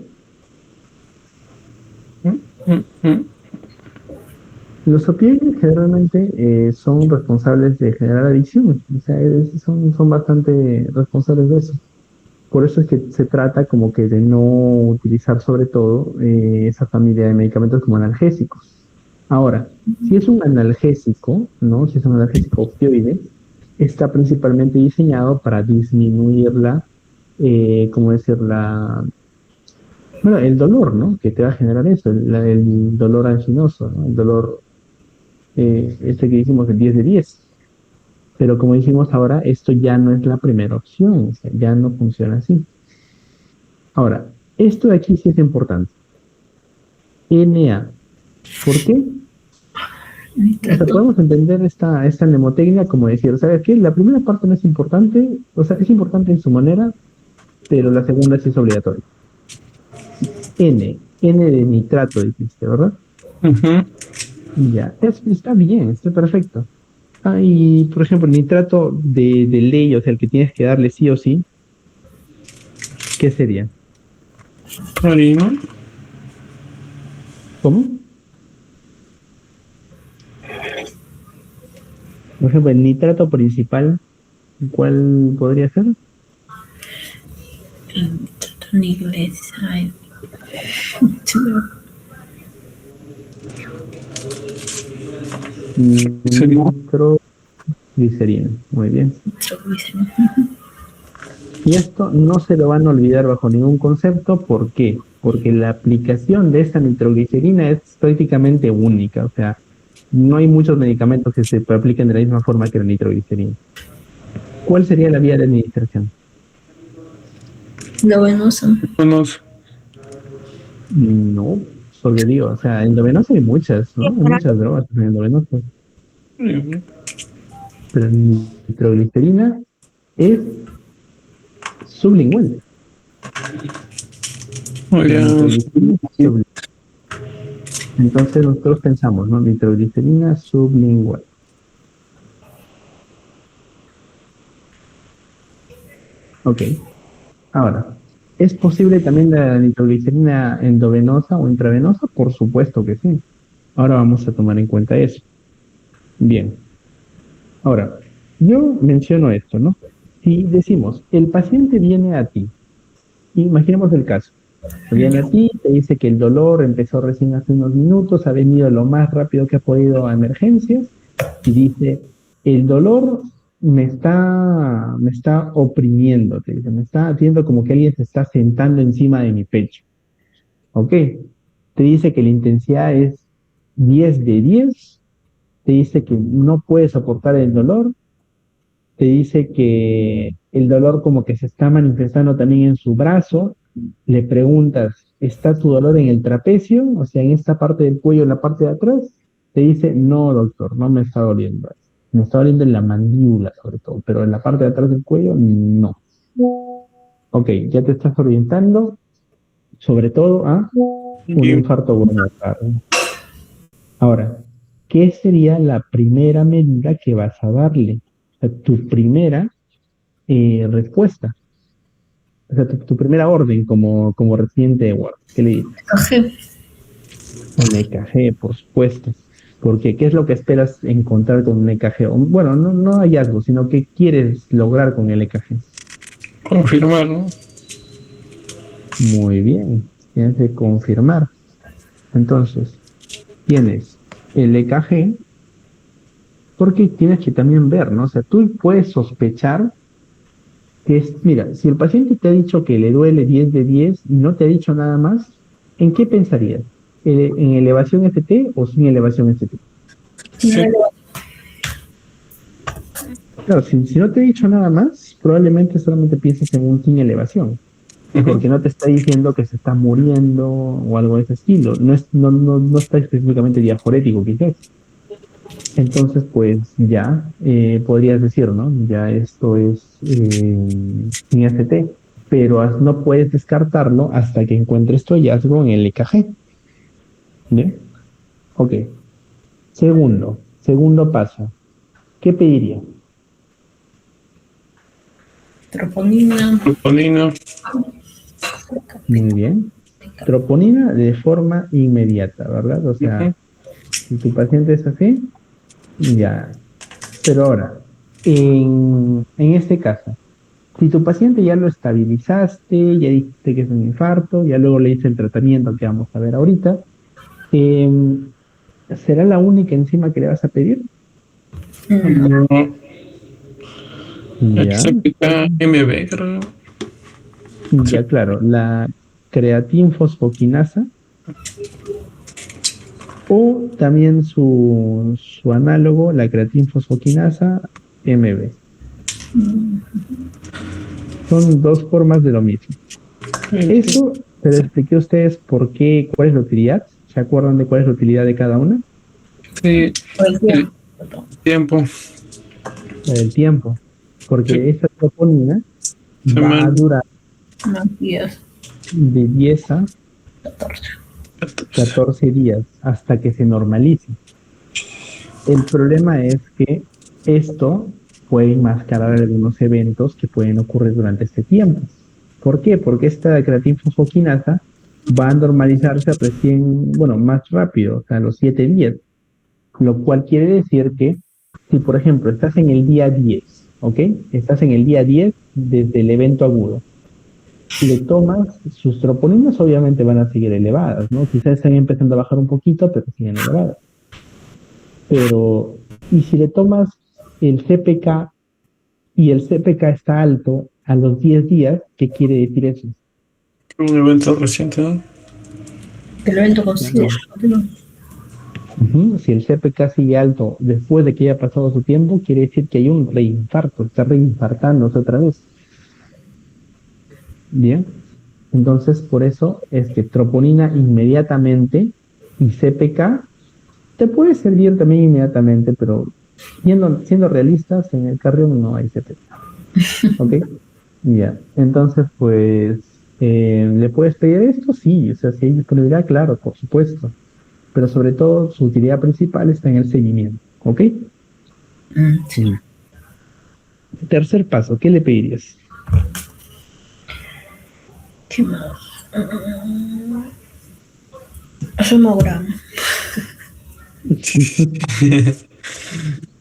Speaker 2: Los opioides generalmente son responsables de generar adicción, o sea, son bastante responsables de eso. Por eso es que se trata como que de no utilizar sobre todo esa familia de medicamentos como analgésicos. Ahora, si es un analgésico, ¿no? Si es un analgésico opioide, está principalmente diseñado para disminuir ¿cómo decir? Bueno, el dolor, ¿no? Que te va a generar eso, el dolor anginoso, ¿no? El dolor, este que dijimos, el 10 de 10. Pero como dijimos ahora, esto ya no es la primera opción, o sea, ya no funciona así. Ahora, esto de aquí sí es importante. NA. ¿Por qué? O sea,
Speaker 1: Nitrato.
Speaker 2: podemos entender esta mnemotecnia como decir, ¿sabes qué? La primera parte no es importante, o sea, es importante en su manera, pero la segunda sí es obligatoria. N de nitrato, dijiste, ¿verdad?
Speaker 3: Ujú.
Speaker 2: Ya, está bien, está perfecto. Ah, y por ejemplo, el nitrato de ley, o sea, el que tienes que darle sí o sí, ¿qué sería?
Speaker 3: Harina.
Speaker 2: ¿Cómo? Por ejemplo, el nitrato principal, ¿cuál podría ser?
Speaker 1: Nitrato en iglesia.
Speaker 3: Sería.
Speaker 2: Nitroglicerina. Muy bien.
Speaker 1: Nitroglicerina.
Speaker 2: Y esto no se lo van a olvidar bajo ningún concepto. ¿Por qué? Porque la aplicación de esta nitroglicerina es prácticamente única. O sea, no hay muchos medicamentos que se apliquen de la misma forma que la nitroglicerina. ¿Cuál sería la vía de administración?
Speaker 1: La venosa.
Speaker 3: Unos.
Speaker 2: No, solo digo, o sea, endovenosa hay muchas, ¿no? Hay muchas drogas endovenosas, pero la nitroglicerina es sublingual. La
Speaker 3: Había.
Speaker 2: nitroglicerina es sublingual. Entonces nosotros pensamos, ¿no? Nitroglicerina sublingual. Ok. Ahora, ¿es posible también la nitroglicerina endovenosa o intravenosa? Por supuesto que sí. Ahora vamos a tomar en cuenta eso. Bien. Ahora, yo menciono esto, ¿no? Si decimos, el paciente viene a ti, imaginemos el caso, viene a ti, te dice que el dolor empezó recién hace unos minutos, ha venido lo más rápido que ha podido a emergencias y dice, el dolor me está oprimiendo, te dice, me está haciendo como que alguien se está sentando encima de mi pecho. ¿Ok? Te dice que la intensidad es 10 de 10, te dice que no puede soportar el dolor, te dice que el dolor como que se está manifestando también en su brazo, le preguntas, ¿está tu dolor en el trapecio? O sea, en esta parte del cuello, en la parte de atrás, te dice, no, doctor, no me está doliendo. Me está doliendo en la mandíbula, sobre todo, pero en la parte de atrás del cuello, no. Ok, ya te estás orientando, sobre todo a un infarto por miocardio. Ahora, ¿qué sería la primera medida que vas a darle? O sea, tu primera respuesta. O sea, tu primera orden como recipiente de Word. ¿Qué le dices?
Speaker 1: Café.
Speaker 2: Un EKG, por supuesto. Porque, ¿qué es lo que esperas encontrar con un EKG? Bueno, no hallazgo, sino qué quieres lograr con el EKG.
Speaker 3: Confirmar, ¿no?
Speaker 2: Muy bien, tienes que confirmar. Entonces, tienes el EKG, porque tienes que también ver, ¿no? O sea, tú puedes sospechar que es, mira, si el paciente te ha dicho que le duele 10 de 10 y no te ha dicho nada más, ¿en qué pensarías? ¿En elevación FT o sin elevación FT?
Speaker 3: Sí.
Speaker 2: Claro, si no te he dicho nada más, probablemente solamente pienses en un sin elevación.
Speaker 3: Ujú.
Speaker 2: porque no te está diciendo que se está muriendo o algo de ese estilo. No está específicamente diaforético, quizás. Entonces, pues ya podrías decir, ¿no? Ya esto es sin ST, pero no puedes descartarlo hasta que encuentres tu hallazgo en el EKG. ¿Bien? Ok. Segundo paso. ¿Qué pediría?
Speaker 1: Troponina,
Speaker 3: Troponina.
Speaker 2: Muy bien. Troponina de forma inmediata, ¿verdad? O sea,
Speaker 3: Ujú.
Speaker 2: si tu paciente es así, ya. Pero ahora, en este caso, si tu paciente ya lo estabilizaste, ya dijiste que es un infarto, ya luego le hice el tratamiento que vamos a ver ahorita, em, ¿será la única enzima que le vas a pedir?
Speaker 1: no,
Speaker 3: No,
Speaker 2: Ya,
Speaker 3: XPK MB, creo. Sí.
Speaker 2: ya claro, la creatinfosfoquinasa o también su análogo, la creatinfosfoquinasa MB. Son dos formas de lo mismo. Eso se les expliqué a ustedes por qué, cuál es la utilidad. ¿Se acuerdan de cuál es la utilidad de cada una?
Speaker 3: Sí,
Speaker 1: por el
Speaker 3: el
Speaker 1: tiempo.
Speaker 3: tiempo.
Speaker 2: La del tiempo.
Speaker 3: Sí,
Speaker 2: Porque esa troponina va a
Speaker 3: semana
Speaker 2: durar
Speaker 1: Más días,
Speaker 2: de 10 a
Speaker 1: 14.
Speaker 3: 14.
Speaker 2: 14 días hasta que se normalice. El problema es que esto puede enmascarar algunos eventos que pueden ocurrir durante este tiempo. ¿Por qué? Porque esta creatinfosfoquinasa va a normalizarse recién, bueno, más rápido, o sea, a los 7 días. Lo cual quiere decir que si, por ejemplo, estás en el día 10, ¿ok? Estás en el día 10 desde el evento agudo. Le tomas, sus troponinas obviamente van a seguir elevadas, ¿no? Quizás están empezando a bajar un poquito, pero siguen elevadas. Pero, y si le tomas el CPK y el CPK está alto a los 10 días, ¿qué quiere decir eso?
Speaker 3: Un evento reciente, ¿no?
Speaker 1: Que el evento consigue.
Speaker 2: Claro. Ujú. Si el CPK sigue alto después de que haya pasado su tiempo, quiere decir que hay un reinfarto, está reinfartándose otra vez. Bien. Entonces, por eso es que troponina inmediatamente y CPK te puede servir también inmediatamente, pero siendo realistas, en el cardio no hay CPK. ¿Ok? Ya. Entonces, pues, ¿le puedes pedir esto? Sí. O sea, si hay disponibilidad, claro, por supuesto. Pero sobre todo, su utilidad principal está en el seguimiento. ¿Ok?
Speaker 1: Sí.
Speaker 2: Mm. Tercer paso, ¿qué le pedirías?
Speaker 1: ¿Qué más? Hemograma.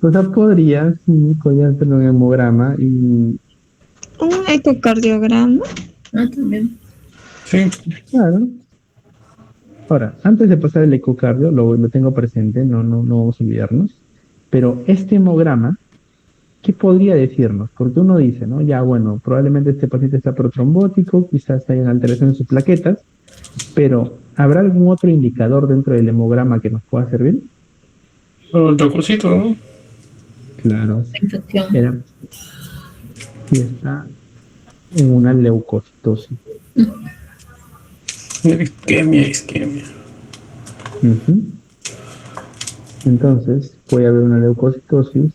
Speaker 2: O sea, podría hacerlo en hemograma y,
Speaker 4: Un ecocardiograma.
Speaker 1: Ah, también.
Speaker 3: Sí,
Speaker 2: claro. Ahora, antes de pasar el ecocardio, lo tengo presente, no vamos a olvidarnos, pero este hemograma, ¿qué podría decirnos? Porque uno dice, ¿no? Ya, bueno, probablemente este paciente está protrombótico, quizás hay una alteración en sus plaquetas, pero ¿habrá algún otro indicador dentro del hemograma que nos pueda servir?
Speaker 3: el leucocito, ¿no?
Speaker 2: Claro,
Speaker 1: Infección.
Speaker 2: era si está en una leucocitosis.
Speaker 3: Isquemia, isquemia.
Speaker 2: Ujú. Entonces, puede haber una leucocitosis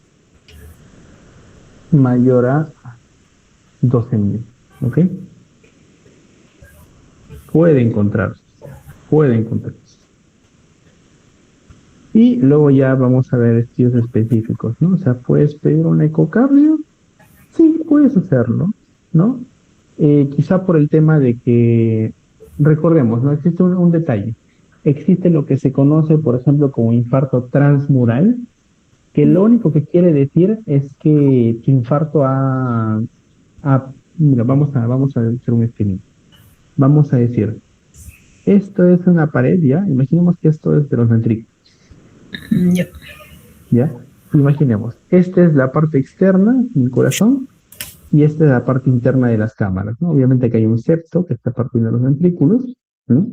Speaker 2: mayor a 12.000, ¿ok? Puede encontrarse, puede encontrarse. Y luego ya vamos a ver estudios específicos, ¿no? O sea, ¿puedes pedir un ecocardio? Sí, puedes hacerlo, ¿no? Quizá por el tema de que, recordemos, ¿no? Existe un detalle. Existe lo que se conoce, por ejemplo, como infarto transmural, que lo único que quiere decir es que tu infarto mira, vamos a hacer un esquema. Vamos a decir, esto es una pared, ¿ya? Imaginemos que esto es de los ventrículos.
Speaker 1: Ya.
Speaker 2: ¿Ya? Imaginemos, esta es la parte externa del corazón y esta es la parte interna de las cámaras, ¿no? Obviamente que hay un septo que está partiendo los ventrículos, ¿no?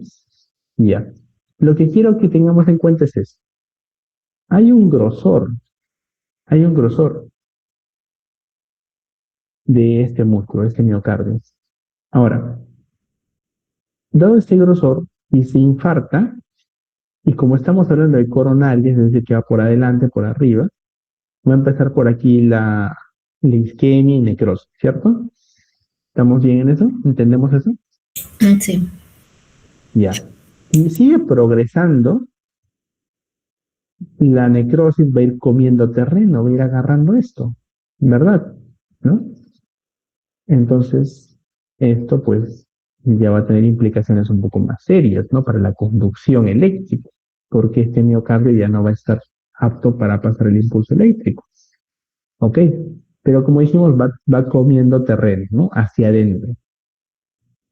Speaker 2: Ya. Lo que quiero que tengamos en cuenta es esto. Hay un grosor, hay un grosor de este músculo, este miocardio. Ahora, Dado este grosor y se infarta, y como estamos hablando de coronaria, es decir, que va por adelante, por arriba, va a empezar por aquí la isquemia y necrosis, ¿cierto? ¿Estamos bien en eso? ¿Entendemos eso?
Speaker 1: Sí.
Speaker 2: Ya. Y sigue progresando, la necrosis va a ir comiendo terreno, va a ir agarrando esto, ¿verdad? ¿No? Entonces, esto pues ya va a tener implicaciones un poco más serias, ¿no? Para la conducción eléctrica, porque este miocardio ya no va a estar apto para pasar el impulso eléctrico, ¿ok? Pero como dijimos, va comiendo terreno, ¿no? Hacia adentro.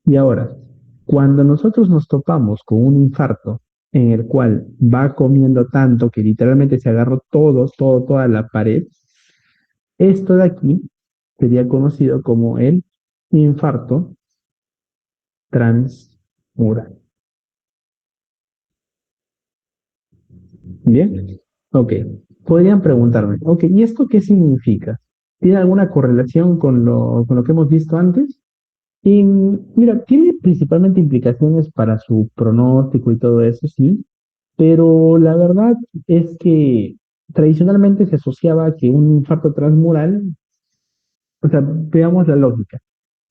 Speaker 2: Y ahora, cuando nosotros nos topamos con un infarto en el cual va comiendo tanto que literalmente se agarró toda la pared, esto de aquí sería conocido como el infarto transmural. ¿Bien? Ok. Podrían preguntarme, ok, ¿y esto qué significa? ¿Tiene alguna correlación con lo que hemos visto antes? Y mira, tiene principalmente implicaciones para su pronóstico y todo eso, sí, pero la verdad es que tradicionalmente se asociaba que un infarto transmural, o sea, veamos la lógica.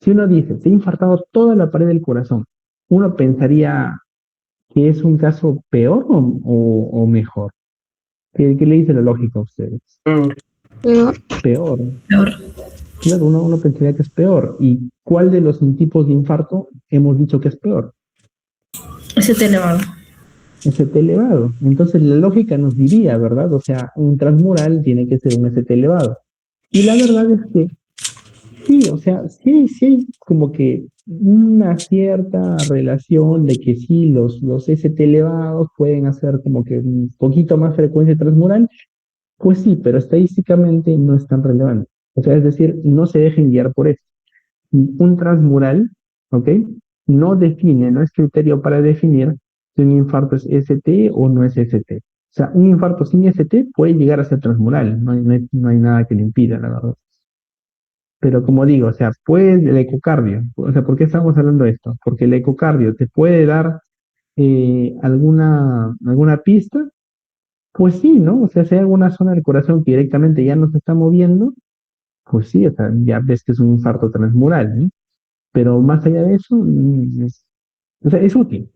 Speaker 2: Si uno dice, se ha infartado toda la pared del corazón, uno pensaría que es un caso peor o mejor. ¿Qué le dice la lógica a ustedes?
Speaker 4: Pero
Speaker 2: Peor.
Speaker 1: Peor.
Speaker 2: Claro, uno pensaría que es peor. ¿Y cuál de los tipos de infarto hemos dicho que es peor?
Speaker 1: Ese elevado.
Speaker 2: ST elevado. Entonces la lógica nos diría, ¿verdad? O sea, un transmural tiene que ser un ST elevado. Y la verdad es que sí, o sea, sí hay como que una cierta relación de que sí, los ST elevados pueden hacer como que un poquito más frecuencia transmural. Pues sí, pero estadísticamente no es tan relevante. O sea, es decir, no se dejen guiar por eso. Un transmural, ¿ok? No define, no es criterio para definir si un infarto es ST o no es ST. O sea, un infarto sin ST puede llegar a ser transmural, no hay nada que le impida, la verdad. Pero como digo, o sea, puede el ecocardio, o sea, ¿por qué estamos hablando de esto? Porque el ecocardio te puede dar alguna pista, pues sí, ¿no? O sea, si hay alguna zona del corazón que directamente ya no se está moviendo, pues sí, o sea, ya ves que es un infarto transmural, ¿no? Pero más allá de eso, o sea, es útil,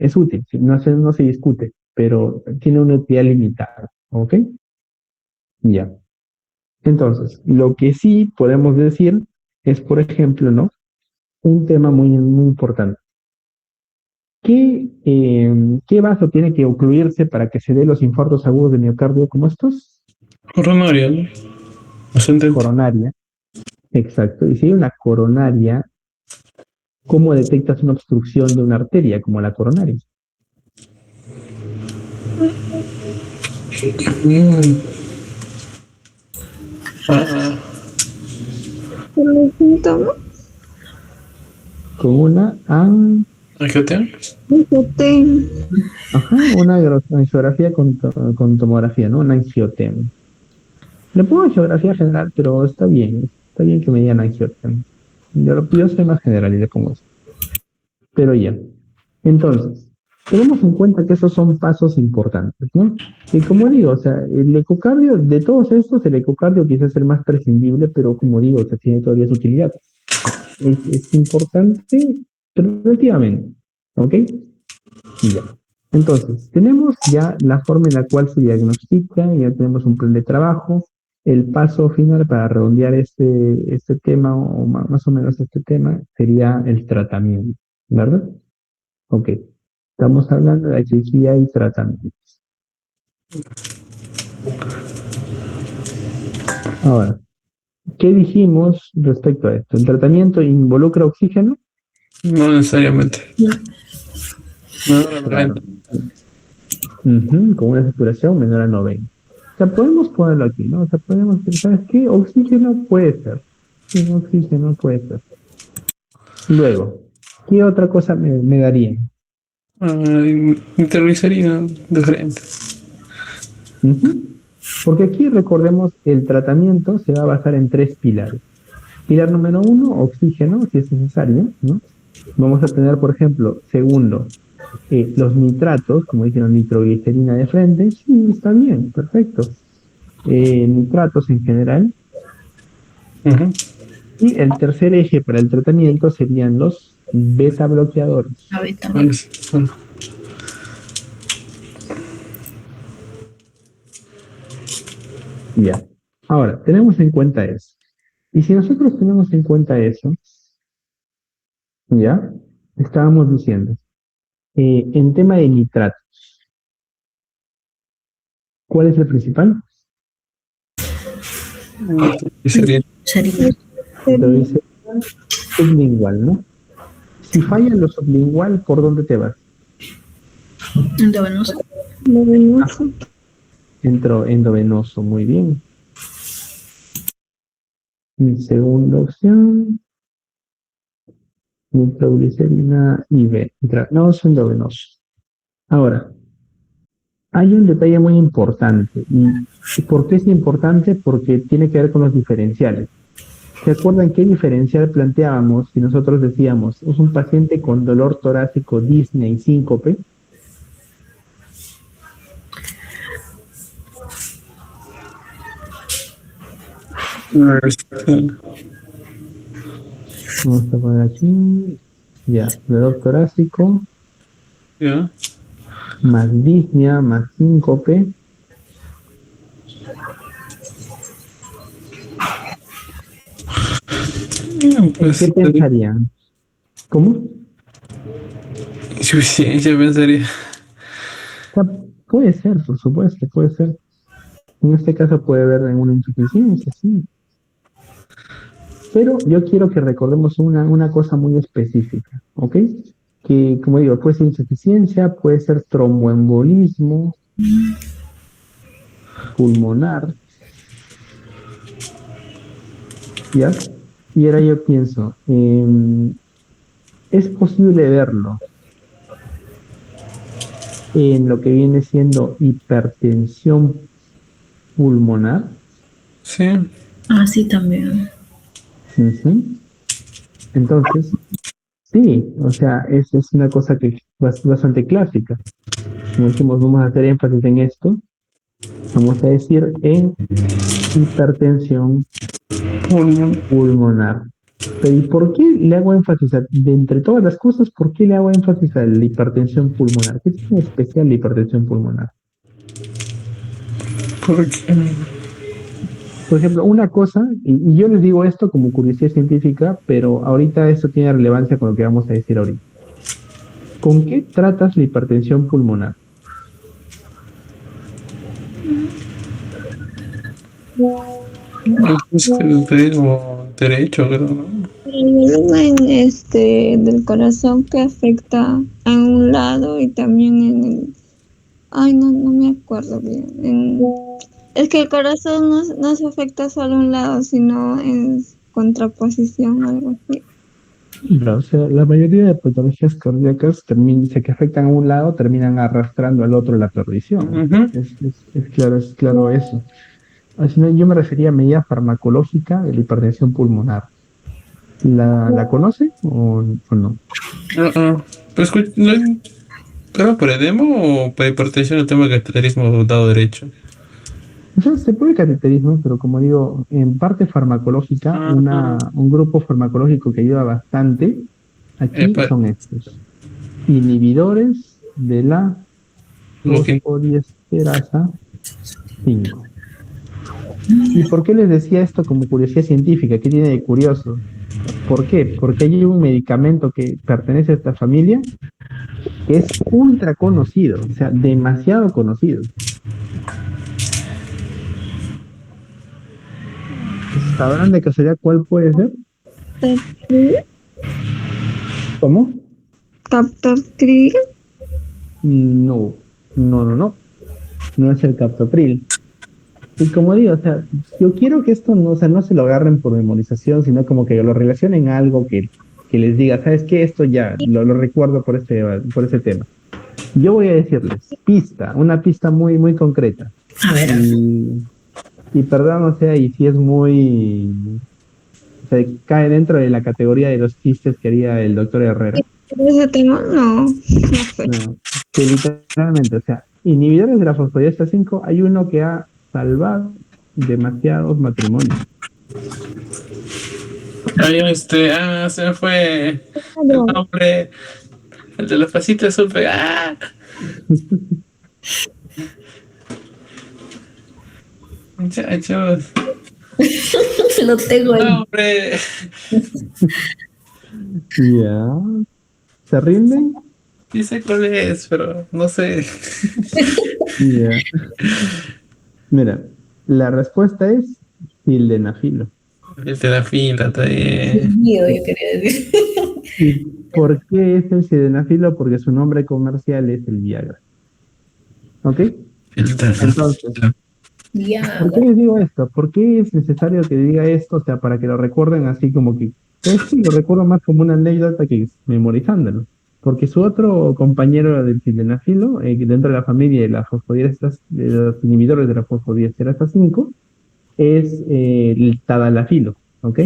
Speaker 2: sí, no se discute, pero tiene una utilidad limitada, ¿ok? Ya. Entonces, lo que sí podemos decir es, por ejemplo, ¿no? Un tema muy importante. ¿Qué vaso tiene que ocluirse para que se dé los infartos agudos de miocardio como estos?
Speaker 3: Coronaria, ¿no? Ascendente.
Speaker 2: Coronaria, exacto. Y si hay una coronaria, ¿cómo detectas una obstrucción de una arteria como la coronaria?
Speaker 3: Mm. Ah,
Speaker 4: por los síntomas,
Speaker 2: Con
Speaker 3: ¿Angioten?
Speaker 2: una angiografía con tomografía, ¿no? Una angiotem. Le pongo angiografía general, pero está bien que me digan angiotem. Yo soy más general y le pongo eso. Pero ya. Entonces, tenemos en cuenta que esos son pasos importantes, ¿no? Y como digo, o sea, el ecocardio, de todos estos, el ecocardio quizás es el más prescindible, pero como digo, o sea, tiene todavía su utilidad. Es importante relativamente, ¿ok? Y ya. Entonces, tenemos ya la forma en la cual se diagnostica, ya tenemos un plan de trabajo. El paso final para redondear este tema, o más o menos este tema, sería el tratamiento, ¿verdad? Ok. Estamos hablando de que aquí hay tratamiento. Ahora, ¿qué dijimos respecto a esto? ¿El tratamiento involucra oxígeno?
Speaker 3: No necesariamente.
Speaker 1: No.
Speaker 3: No,
Speaker 2: Claro. Con una saturación menor a 90. O sea, podemos ponerlo aquí, ¿no? O sea, podemos decir, ¿sabes qué? Oxígeno puede ser. Sí, oxígeno puede ser. Luego, ¿qué otra cosa me darían?
Speaker 3: Nitroglicerina diferente.
Speaker 2: Porque aquí recordemos, el tratamiento se va a basar en tres pilares. Pilar número uno, oxígeno, si es necesario, ¿no? Vamos a tener, por ejemplo, segundo, los nitratos, como dijeron, nitroglicerina de frente, sí, está bien, perfecto. Nitratos en general.
Speaker 3: Ujú.
Speaker 2: Y el tercer eje para el tratamiento serían los beta bloqueadores.
Speaker 1: A ver, también.
Speaker 3: ¿Cuáles son?
Speaker 2: Ya. Ahora, tenemos en cuenta eso. Y si nosotros tenemos en cuenta eso, ya, estábamos diciendo, en tema de nitratos, ¿cuál es el principal?
Speaker 3: ¿Qué sería?
Speaker 1: Sería
Speaker 2: Entonces, sublingual, ¿no? Si falla lo sublingual, ¿por dónde te vas?
Speaker 1: endovenoso.
Speaker 4: Luminoso.
Speaker 2: Entro endovenoso, muy bien. Mi segunda opción, nitroglicerina y B. Intravenoso, endovenoso. Ahora, hay un detalle muy importante. ¿Y por qué es importante? Porque tiene que ver con los diferenciales. ¿Se acuerdan qué diferencial planteábamos si nosotros decíamos, es un paciente con dolor torácico, disnea y síncope?
Speaker 3: Este,
Speaker 2: Vamos a poner aquí, ya, dolor torácico,
Speaker 3: ya.
Speaker 2: más disnea, más síncope. ¿En
Speaker 3: Pues
Speaker 2: qué pensarían? ¿Cómo?
Speaker 3: insuficiencia pensaría.
Speaker 2: O sea, puede ser, por supuesto, puede ser. En este caso puede haber una insuficiencia, sí. Pero yo quiero que recordemos una cosa muy específica, ¿ok? Que, como digo, puede ser insuficiencia, puede ser tromboembolismo pulmonar, ¿ya? Y ahora yo pienso, ¿es posible verlo en lo que viene siendo hipertensión pulmonar?
Speaker 3: Sí.
Speaker 1: Ah, sí, también.
Speaker 2: Ujú. Entonces, sí, o sea, es una cosa que es bastante clásica. Como dijimos, vamos a hacer énfasis en esto. Vamos a decir en hipertensión pulmonar. Pero ¿y por qué le hago énfasis de entre todas las cosas, por qué le hago énfasis a la hipertensión pulmonar? ¿Qué tiene especial la hipertensión pulmonar?
Speaker 3: Porque.
Speaker 2: Por ejemplo, una cosa, y yo les digo esto como curiosidad científica, pero ahorita esto tiene relevancia con lo que vamos a decir ahorita. ¿Con qué tratas la hipertensión pulmonar?
Speaker 3: Es que el ritmo derecho, creo, ¿no?
Speaker 4: El volumen del corazón que afecta a un lado y también en el... Ay, no me acuerdo bien. Es que el corazón no se afecta solo a un lado, sino en contraposición, algo así.
Speaker 2: No, o sea, la mayoría de patologías cardíacas que afectan a un lado terminan arrastrando al otro la perdición.
Speaker 3: Ujú.
Speaker 2: Es claro eso. Así no, yo me refería a medida farmacológica de la hipertensión pulmonar. ¿La conoce o no?
Speaker 3: Ah, ah. Pues, ¿era por edema o por hipertensión el tema de cateterismo dado derecho?
Speaker 2: O sea, se puede cateterismo, pero como digo, en parte farmacológica,
Speaker 3: Ah,
Speaker 2: un grupo farmacológico que ayuda bastante aquí
Speaker 3: pa-
Speaker 2: son estos. Inhibidores de la
Speaker 3: como que.
Speaker 2: fosfodiesterasa 5. ¿Y por qué les decía esto como curiosidad científica? ¿Qué tiene de curioso? ¿Por qué? Porque hay un medicamento que pertenece a esta familia que es ultra conocido, o sea, demasiado conocido. ¿Sabrán de casualidad cuál puede ser? ¿Cómo?
Speaker 4: Captopril.
Speaker 2: No, no. No es el captopril. Y como digo, o sea, yo quiero que esto no, o sea, no se lo agarren por memorización, sino como que lo relacionen a algo que les diga, ¿sabes qué? Esto ya lo recuerdo por este tema. Yo voy a decirles, una pista muy, muy concreta.
Speaker 1: A ver.
Speaker 2: Y, y perdón, o sea, y si es muy sea, cae dentro de la categoría de los chistes que haría el doctor Herrera.
Speaker 4: Ese tema no fue.
Speaker 2: No, que literalmente, o sea, inhibidores de la fosfodiesterasa 5, hay uno que ha salvado demasiados matrimonios.
Speaker 3: Ay, se me fue el nombre, el de los pasitos azul. Muchachos,
Speaker 1: Lo tengo ahí.
Speaker 3: nombre.
Speaker 2: Ya. ¿Se rinden?
Speaker 3: Sí sé cuál es, pero no sé.
Speaker 2: Ya. Mira, la respuesta es sildenafilo.
Speaker 3: El de la fila, está
Speaker 1: Dios
Speaker 3: bien.
Speaker 1: mío, yo quería decir.
Speaker 2: ¿Y por qué es el sildenafilo? Porque su nombre comercial es el Viagra. ¿Ok? Entonces,
Speaker 1: Ya.
Speaker 2: ¿por qué les digo esto? ¿Por qué es necesario que diga esto? O sea, para que lo recuerden así como que... Esto lo recuerdo más como una anécdota que memorizándolo. Porque su otro compañero del sildenafilo, dentro de la familia de las fosfodiesterasa, de los inhibidores de la fosfodiesterasa 5, es el tadalafilo, ¿ok?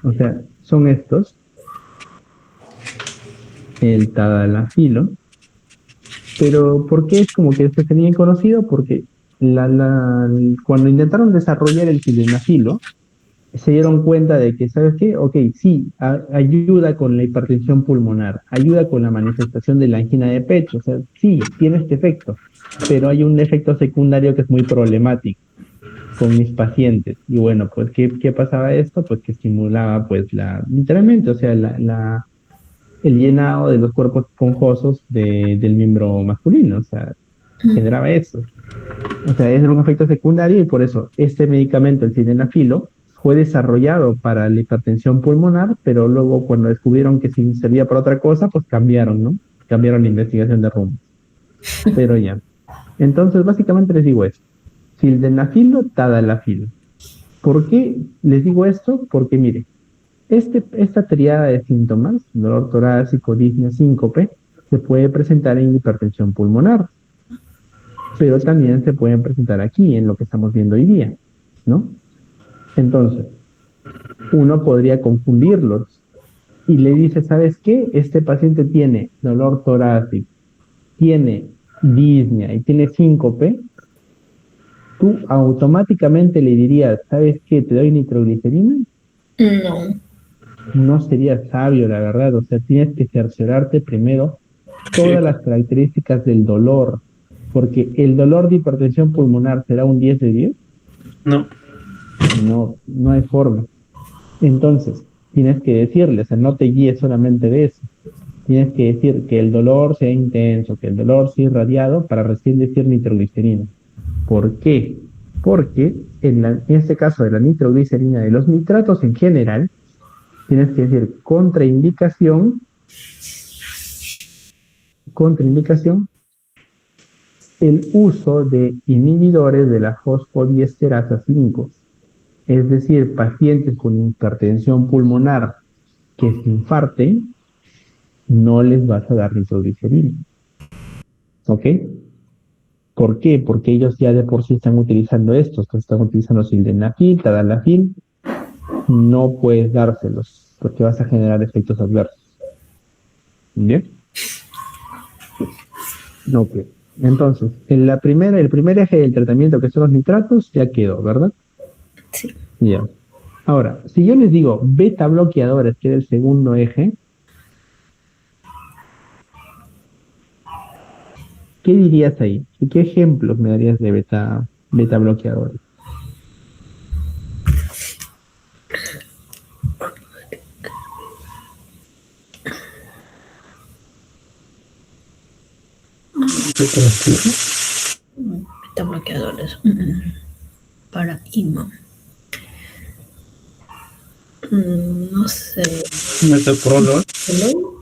Speaker 2: O sea, son estos, el tadalafilo, pero ¿por qué es como que se tenía conocido? Porque cuando intentaron desarrollar el sildenafilo, se dieron cuenta de que, ¿sabes qué? Ok, sí, ayuda con la hipertensión pulmonar, ayuda con la manifestación de la angina de pecho, o sea, sí, tiene este efecto, pero hay un efecto secundario que es muy problemático con mis pacientes. Y bueno, pues, ¿qué pasaba esto? Pues que estimulaba, pues, literalmente, o sea, el llenado de los cuerpos esponjosos del miembro masculino, o sea, generaba eso. O sea, es un efecto secundario y por eso este medicamento, el sildenafilo, fue desarrollado para la hipertensión pulmonar, pero luego cuando descubrieron que sí servía para otra cosa, pues cambiaron, ¿no? Cambiaron la investigación de rumbo. Pero ya. Entonces, básicamente les digo eso. Sildenafilo, tadalafilo. ¿Por qué les digo esto? Porque mire, esta triada de síntomas, dolor torácico, disnea, síncope, se puede presentar en hipertensión pulmonar, pero también se pueden presentar aquí, en lo que estamos viendo hoy día, ¿no? Entonces, uno podría confundirlos y le dice, ¿sabes qué? Este paciente tiene dolor torácico, tiene disnea y tiene síncope, tú automáticamente le dirías, ¿sabes qué? ¿Te doy nitroglicerina?
Speaker 1: No.
Speaker 2: No sería sabio, la verdad. O sea, tienes que cerciorarte primero todas las características del dolor, porque el dolor de hipertensión pulmonar será un 10 de 10.
Speaker 3: No.
Speaker 2: No, no hay forma. Entonces, tienes que decirle, o sea, no te guíes solamente de eso. Tienes que decir que el dolor sea intenso, que el dolor sea irradiado para recién decir nitroglicerina. ¿Por qué? Porque en este caso de la nitroglicerina, de los nitratos en general, tienes que decir contraindicación, el uso de inhibidores de la fosfodiesterasa 5, es decir, pacientes con hipertensión pulmonar que se infarten, no les vas a dar nitroglicerina. ¿Ok? ¿Por qué? Porque ellos ya de por sí están utilizando estos, que están utilizando sildenafil, tadalafil, no puedes dárselos, porque vas a generar efectos adversos. ¿Bien? Ok. Entonces, el primer eje del tratamiento, que son los nitratos, ya quedó, ¿verdad?
Speaker 1: Sí.
Speaker 2: Ya. Ahora, si yo les digo beta bloqueadores, que es el segundo eje, ¿qué dirías ahí? ¿Y qué ejemplos me darías de beta bloqueadores?
Speaker 1: Beta bloqueadores. Para IMA. No sé.
Speaker 3: Metoprolol.
Speaker 1: ¿LOL?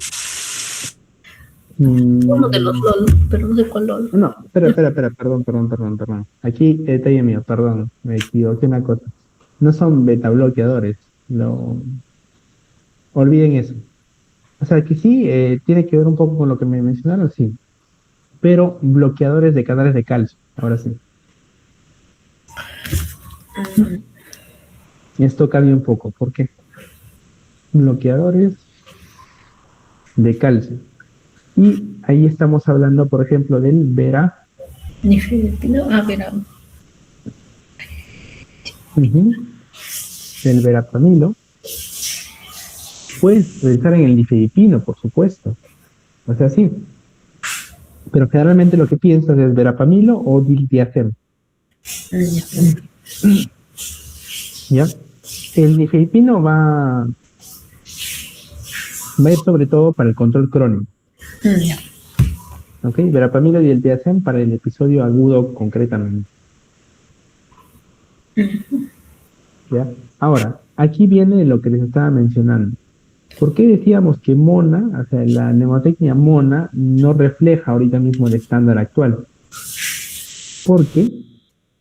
Speaker 1: Uno de los LOL, pero no sé cuál LOL.
Speaker 2: No, espera, perdón. Aquí, detalle mío, perdón, me equivoqué una cosa. No son beta bloqueadores, olviden eso. O sea, que sí, tiene que ver un poco con lo que me mencionaron, sí, pero bloqueadores de canales de calcio, ahora sí. Esto cambia un poco, ¿por qué? bloqueadores de calcio. Y ahí estamos hablando, por ejemplo, del
Speaker 1: Nifedipino, verá.
Speaker 2: del verapamilo. Puedes pensar en el difedipino, por supuesto. O sea, sí. Pero generalmente lo que piensas es verapamilo o diltiazem. ¿Ya? El difedipino va a ir sobre todo para el control crónico.
Speaker 1: Ya.
Speaker 2: ¿Ok? Verapamilo y diltiazem para el episodio agudo concretamente. ¿Ya? Ahora, aquí viene lo que les estaba mencionando. ¿Por qué decíamos que Mona, o sea, la mnemotecnia Mona, no refleja ahorita mismo el estándar actual? Porque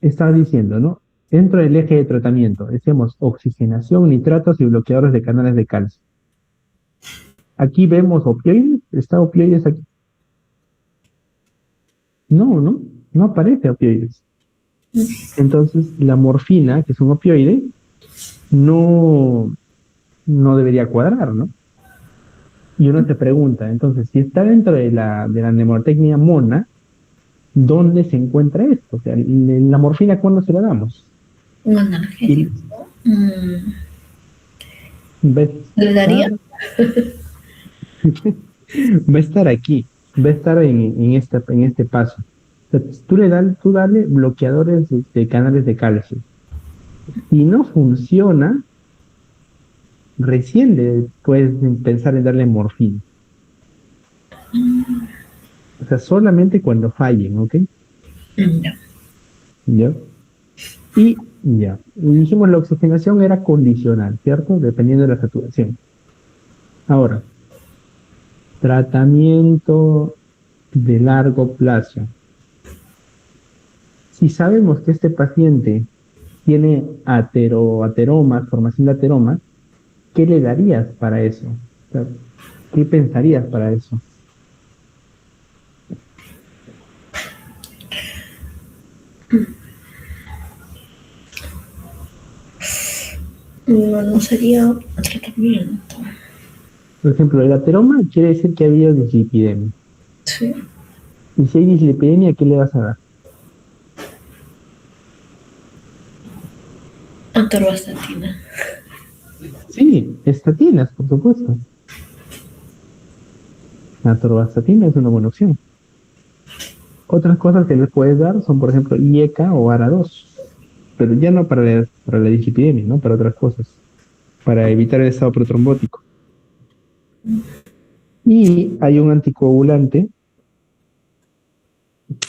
Speaker 2: estaba diciendo, ¿no? Dentro del eje de tratamiento, decíamos oxigenación, nitratos y bloqueadores de canales de calcio. Aquí vemos opioides, ¿está opioides aquí? No, no aparece opioides. Entonces, la morfina, que es un opioide, no, no debería cuadrar, ¿no? Y uno se pregunta, entonces, si está dentro de la mnemotecnia Mona, ¿dónde se encuentra esto? O sea, la morfina, ¿cuándo se la damos?
Speaker 1: Un
Speaker 2: Y
Speaker 1: analgésico.
Speaker 2: va a
Speaker 1: ¿Le daría?
Speaker 2: estar, va a estar aquí, va a estar en este paso. O sea, tú dale bloqueadores de canales de calcio. Si no funciona, recién puedes pensar en darle morfina. O sea, solamente cuando fallen, ¿ok?
Speaker 1: Ya.
Speaker 2: ¿Ya? Y ya, y dijimos la oxigenación era condicional, ¿cierto? Dependiendo de la saturación. Ahora, tratamiento de largo plazo. Si sabemos que este paciente tiene ateromas, formación de ateromas, ¿qué le darías para eso? O sea, ¿qué pensarías para eso?
Speaker 1: No, no sería tratamiento.
Speaker 2: Por ejemplo, el ateroma quiere decir que ha habido dislipidemia.
Speaker 1: Sí.
Speaker 2: Y si hay dislipidemia, ¿qué le vas a dar?
Speaker 1: Atorvastatina.
Speaker 2: Sí, estatinas, por supuesto. La atorvastatina es una buena opción. Otras cosas que les puedes dar son, por ejemplo, IECA o ARA2, pero ya no para la dislipidemia, ¿no? Para otras cosas, para evitar el estado protrombótico. Y hay un anticoagulante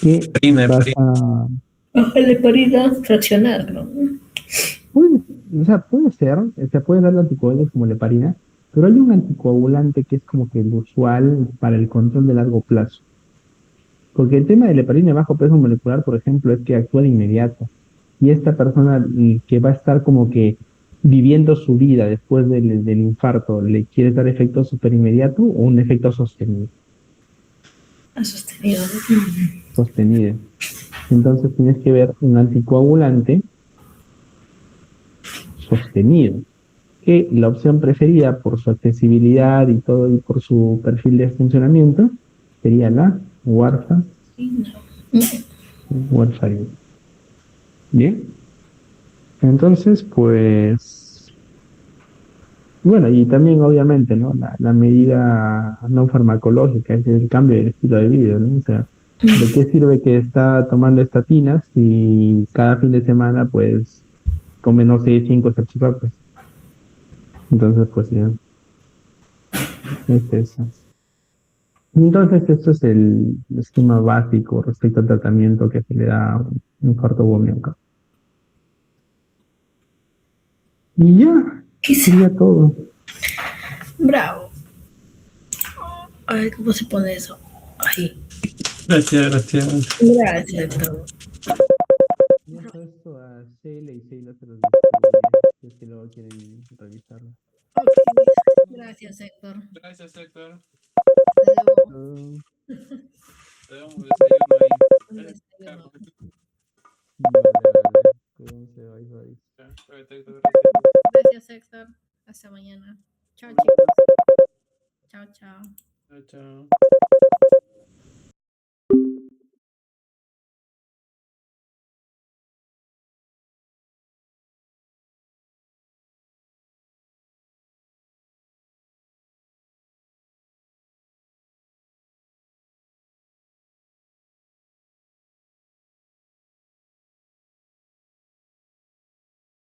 Speaker 2: que vas
Speaker 3: Heparina.
Speaker 2: a...
Speaker 1: Ojalá heparina fraccionarlo.
Speaker 2: Puede, o sea, puede ser, se puede dar anticoagulantes como la heparina, pero hay un anticoagulante que es como que el usual para el control de largo plazo. Porque el tema de la heparina de bajo peso molecular, por ejemplo, es que actúa de inmediato. Y esta persona que va a estar como que viviendo su vida después del infarto, ¿le quieres dar efecto súper inmediato o un efecto sostenido?
Speaker 1: Ha sostenido.
Speaker 2: Sostenido. Entonces tienes que ver un anticoagulante sostenido, que la opción preferida por su accesibilidad y todo y por su perfil de funcionamiento sería la warfarin. Bien, entonces pues bueno, y también obviamente, ¿no? La medida no farmacológica es el cambio del estilo de vida, ¿no? O sea, ¿de qué sirve que está tomando estatinas si cada fin de semana pues come, no sé, 5 salchipapas? Entonces, pues ya, es eso. Entonces, esto es el esquema básico respecto al tratamiento que se le da a un infarto biomiocárdico. Y ya,
Speaker 1: Quizá.
Speaker 2: sería todo.
Speaker 1: Bravo. A ver cómo se pone eso. Ay,
Speaker 3: Gracias.
Speaker 1: gracias, Héctor.
Speaker 2: Ya está esto a Sheila y Sheila se los distribuye, si es que luego quieren revisarlo.
Speaker 1: Ok. Gracias, Héctor.
Speaker 3: Gracias, Héctor.
Speaker 1: Hasta luego.
Speaker 2: Ah,
Speaker 3: Te damos un desayuno ahí.
Speaker 1: Un desayuno.
Speaker 2: vale, cuídense, bye, bye.
Speaker 3: Cuídate, Héctor. Gracias.
Speaker 1: Gracias, Héctor. Hasta mañana. Chao, chicos. Chao, chao.
Speaker 3: Chao, chao.